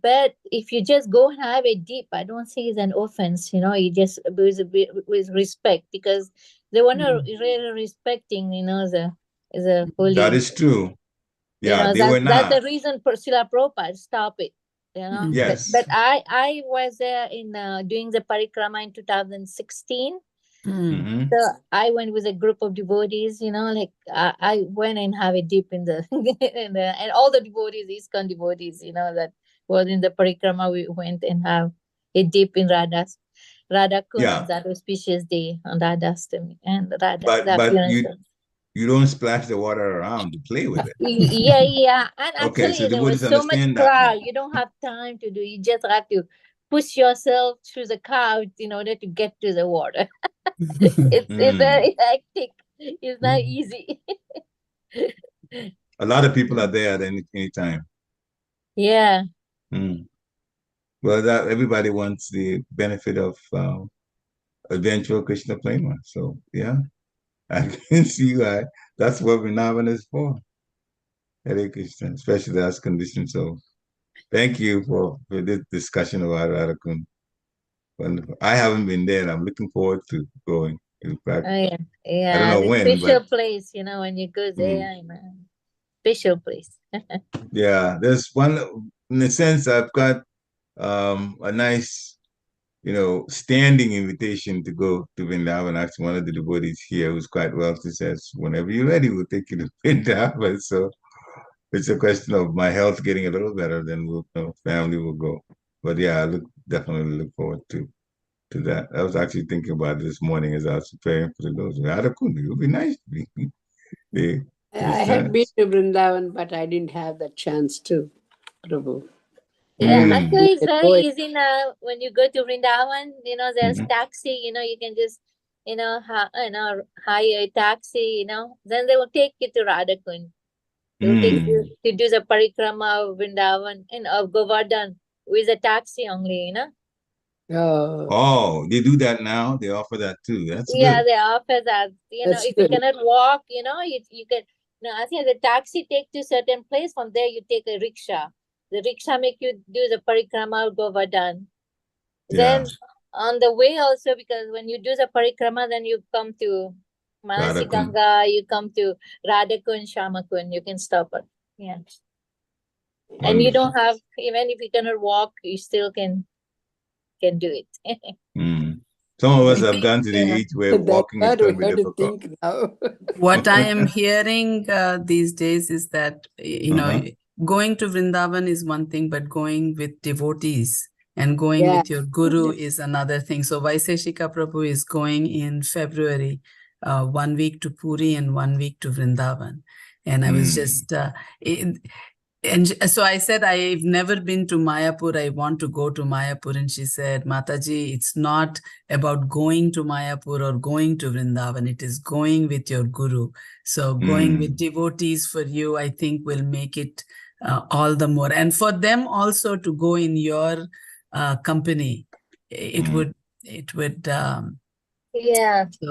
But if you just go and have a dip, I don't see it's an offense, you just with respect, because they were not really respecting, the that holy, is true. Yeah, they were that's not. the reason for Srila Prabhupada stop it, Yes. But I was there in doing the parikrama in 2016. Hmm. So I went with a group of devotees, like I went and have a dip in the, and all the devotees, ISKCON devotees, that was in the parikrama, we went and have a dip in Radha Kund on Yeah. that auspicious day on Radhastami and Radha, the But appearance of. you don't splash the water around to play with it. Yeah. And Okay, so actually, there was devotees so much understand that now. crowd. You don't have time to do. You just have to push yourself through the crowd in order to get to the water. It's very hectic. It's not easy. A lot of people are there at any time. Yeah. Mm. Well, that everybody wants the benefit of eventual Krishna prema. So yeah, I can see why that's what Vrindavan is for. Hare Krishna, especially that's condition. So thank you for this discussion about Radhakund. Wonderful. I haven't been there, and I'm looking forward to going. In fact, Oh, yeah. I don't Yeah. know The when, but special place, when you go mm, there, special place. yeah, there's one in a sense I've got a nice, standing invitation to go to Vrindavan. Actually, one of the devotees here who's quite wealthy says, whenever you're ready, we'll take you to Vrindavan. So it's a question of my health getting a little better, then family will go. But yeah, definitely look forward to that. I was actually thinking about it this morning as I was preparing for the dose. It would be nice to be there. I had been to Vrindavan, but I didn't have that chance to, Prabhu. Yeah, Maybe Mm, we actually, it's can very go. easy now. When you go to Vrindavan, there's mhm, taxi. You can just, hire a taxi. Then they will take you to Radhakund. They will take mm. you to do the parikrama of Vrindavan and of Govardhan with a taxi only. Oh, Oh, they do that now. They offer that too. That's Yeah, good. they offer that. that's If you good. cannot walk, you can. I think the taxi take to certain place. From there, you take a rickshaw. The rickshaw make you do the parikrama of Govardhan. Yeah, Then on the way also, because when you do the parikrama, then you come to Radhakund. Manasikanga, you come to Radhakund, Shamakund, you can stop it. Yeah. And you don't Wonderful. have, even if you cannot walk, you still can do it. Mm. Some of us I have think gotten to the Yeah. age where That's walking is what going we to be have to difficult. think now. what I am hearing these days is that, Uh-huh. going to Vrindavan is one thing, but going with devotees and going Yeah. with your guru is another thing. So Vaiseshika Prabhu is going in February, 1 week to Puri and 1 week to Vrindavan. And I was Mm. just, so I said, I've never been to Mayapur. I want to go to Mayapur. And she said, Mataji, it's not about going to Mayapur or going to Vrindavan. It is going with your guru. So going with devotees for you, I think will make it all the more. And for them also to go in your company, it would, Yeah. so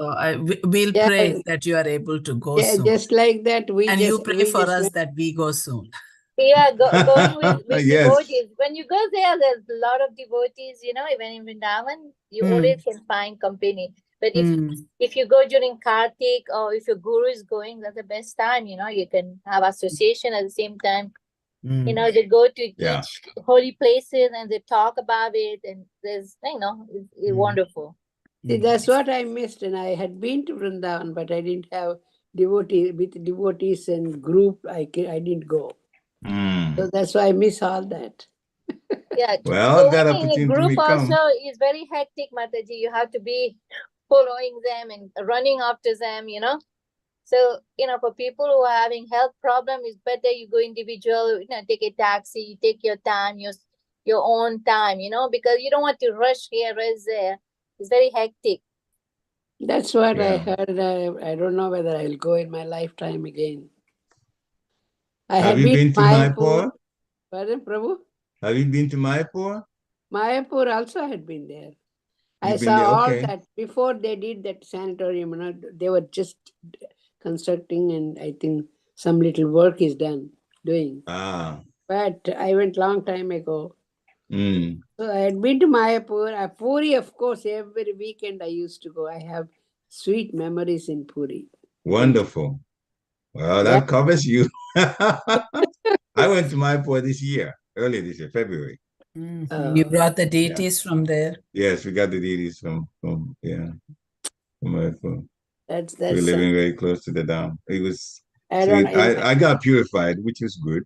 we'll Yeah. pray that you are able to go Yeah. soon. Just like that, And you pray for us went. that we go soon. Yeah, going with Yes. devotees. When you go there, there's a lot of devotees. Even in Vrindavan, you always can find company. But if you go during Kartik, or if your guru is going, that's the best time. You can have association at the same time. They go to Yeah. each holy places and they talk about it, and there's it's wonderful. See, that's what I missed, and I had been to Vrindavan, but I didn't have devotees and group. I didn't go, so that's why I miss all that. Yeah, Well, that going in a opportunity group may also come. is very hectic, Mataji. You have to be following them and running after them. So, for people who are having health problem, it's better you go individual, take a taxi, you take your time, your own time, because you don't want to rush here, rush there. It's very hectic. That's what I Yeah. heard. I don't know whether I'll go in my lifetime again. I Have had you been to Mayapur. Mayapur? Pardon, Prabhu? Have you been to Mayapur? Mayapur also had been there. I You've been saw there, all okay. that before they did that sanatorium. They were just constructing, and I think some little work is doing. Ah. But I went long time ago. Mm. So I had been to Mayapur. Puri, of course, every weekend I used to go. I have sweet memories in Puri. Wonderful. Well, Yeah. that covers you. I went to Mayapur this year, earlier this year, February. You brought the deities from there. Yes, we got the deities from Mayapur. That's We're living very close to the dam. It was I don't sweet. know. I got purified, which was good.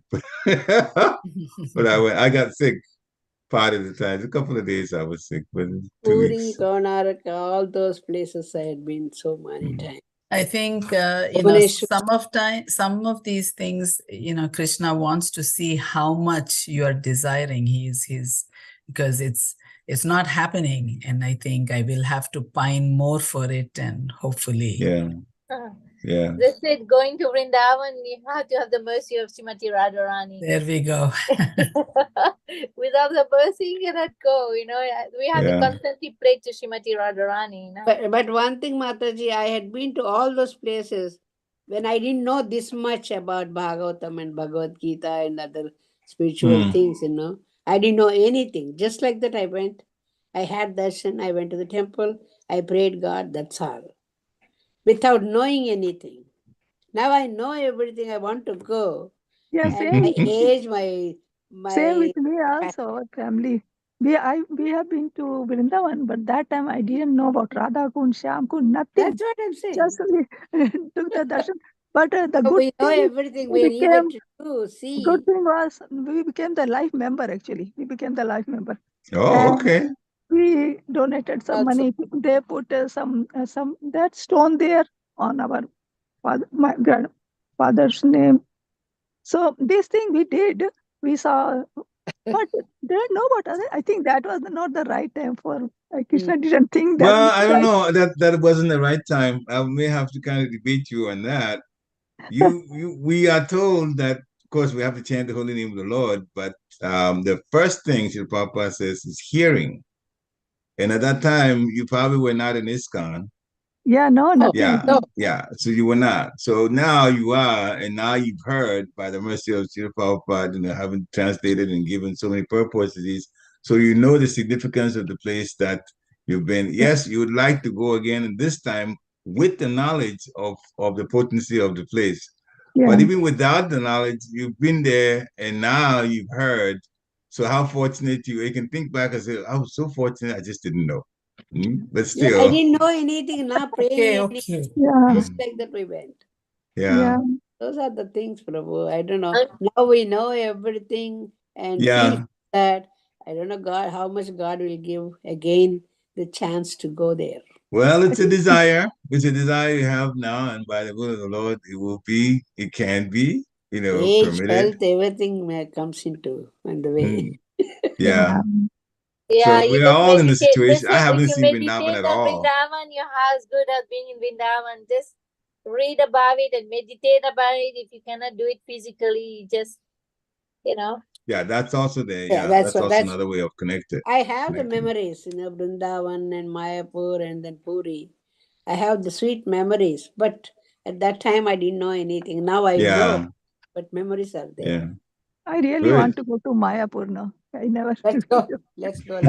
But I got sick part of the time. A couple of days I was sick, but 2 Puri, weeks. Karnataka, all those places I had been so many times. I think Bhubaneswar. some of these things, Krishna wants to see how much you are desiring. He's because it's not happening, and I think I will have to pine more for it, and hopefully. Yeah. Yeah. They said going to Vrindavan, you have to have the mercy of Srimati Radharani. There we go. Without the mercy, you cannot go. We have to constantly pray to Srimati Radharani. But one thing, Mataji, I had been to all those places when I didn't know this much about Bhagavatam and Bhagavad Gita and other spiritual things, I didn't know anything. Just like that, I went. I had darshan, I went to the temple, I prayed God, that's all. Without knowing anything. Now I know everything, I want to go. Yeah, And same. my age, Same with me also, our family. We have been to Vrindavan, but that time I didn't know about Radha Kund, Shyam Kund, nothing. That's what I'm saying. Just we took the darshan. But the good We know thing, everything. We are eager to see. Good thing was we became the life member. Actually, we became the life member. Oh, okay. We donated some money. They put some that stone there on our my grandfather's name. So this thing we did. We saw, but didn't know about other. I think that was not the right time for Krishna. Didn't think that. Well, I don't know that wasn't the right time. I may have to kind of debate you on that. We are told that, of course, we have to chant the holy name of the Lord, but the first thing Srila Prabhupada says is hearing. And at that time, you probably were not in ISKCON. Yeah, no, nothing. Yeah. So you were not. So now you are, and now you've heard by the mercy of Srila Prabhupada, having translated and given so many purposes. So you know the significance of the place that you've been. Yes, you would like to go again, and this time with the knowledge of the potency of the place. Yeah. But even without the knowledge, you've been there, and now you've heard. So how fortunate you can think back and say, I was so fortunate, I just didn't know. But still. I didn't know anything, not praying. Okay. Yeah. Just like that we went. Yeah. Those are the things, Prabhu. I don't know. Now we know everything and feel that I don't know God how much God will give again the chance to go there. Well, it's a desire. It's a desire you have now, and by the will of the Lord, it will be, it can be, Age, permitted. health, everything comes into on the way. Yeah. Yeah, so we are all in the situation. I haven't if you seen Vrindavan meditate at on all. Vrindavan, your heart's good as being in Vrindavan. Just read about it and meditate about it. If you cannot do it physically, just, Yeah, that's also there. Yeah, that's also another way of connecting. I have the memories, Vrindavan and Mayapur and then Puri. I have the sweet memories, but at that time I didn't know anything. Now I know, but memories are there. Yeah. I really want to go to Mayapur now. I never. Let's go. Let's go.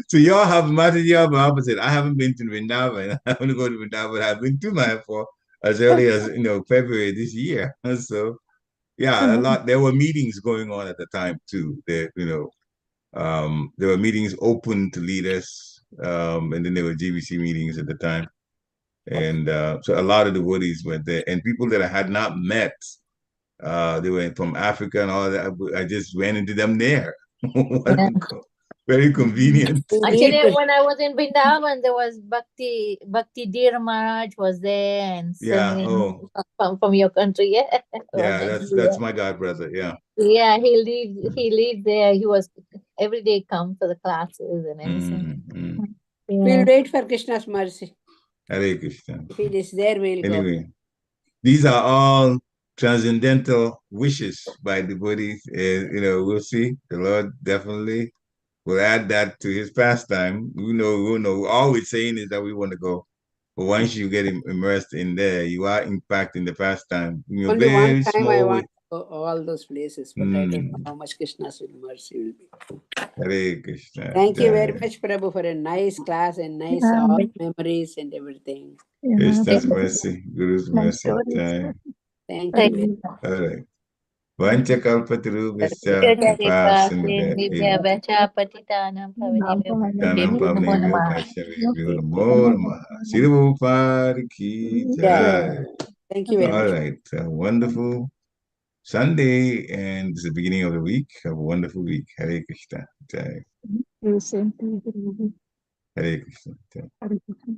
So y'all have the opposite. I haven't been to Vrindavan. I want to go to Vrindavan. I've been to Mayapur as early as February this year. So yeah, a lot. There were meetings going on at the time too. There were meetings open to leaders, and then there were GBC meetings at the time, and so a lot of the devotees were there, and people that I had not met. They were from Africa and all that. I just ran into them there. Very convenient. We Actually, need to, when I was in Vrindavan, there was Bhakti Dhir Maharaj was there, and so Yeah. many Oh, from your country. Yeah, was yeah. in That's my god brother. Yeah. Yeah, he lived there. He was every day come for the classes and everything. Mm-hmm. we'll Yeah. wait for Krishna's mercy. Hare Krishna. If it is there, we'll go. Anyway, these are all transcendental wishes by devotees. We'll see. The Lord definitely will add that to his pastime. We'll know. All we're saying is that we want to go. But once you get immersed in there, you are impacting the pastime. In a Only one very time I small want way. to go all those places, but I don't know how much Krishna's mercy will be. Hare Krishna. Thank you very Jai. much, Prabhu, for a nice class and nice Yeah. all memories and everything. Yeah, Krishna's very mercy, Guru's nice mercy. stories. Jai. Thank you. Very All right. Vanchakalpatarubhascha kripa Nivya sindhubhyo Vacha Patitanam Pavanebhyo Dhanam Namo Pavnebhyo Namaha. Vaishnavebhyo Namo Namaha. Srila Ki Jai. Thank you very All much. right. A wonderful Sunday, and this is the beginning of the week. Have a wonderful week. Hare Krishna. Jai. Same to you. Hare Krishna. Jai. Hare Krishna.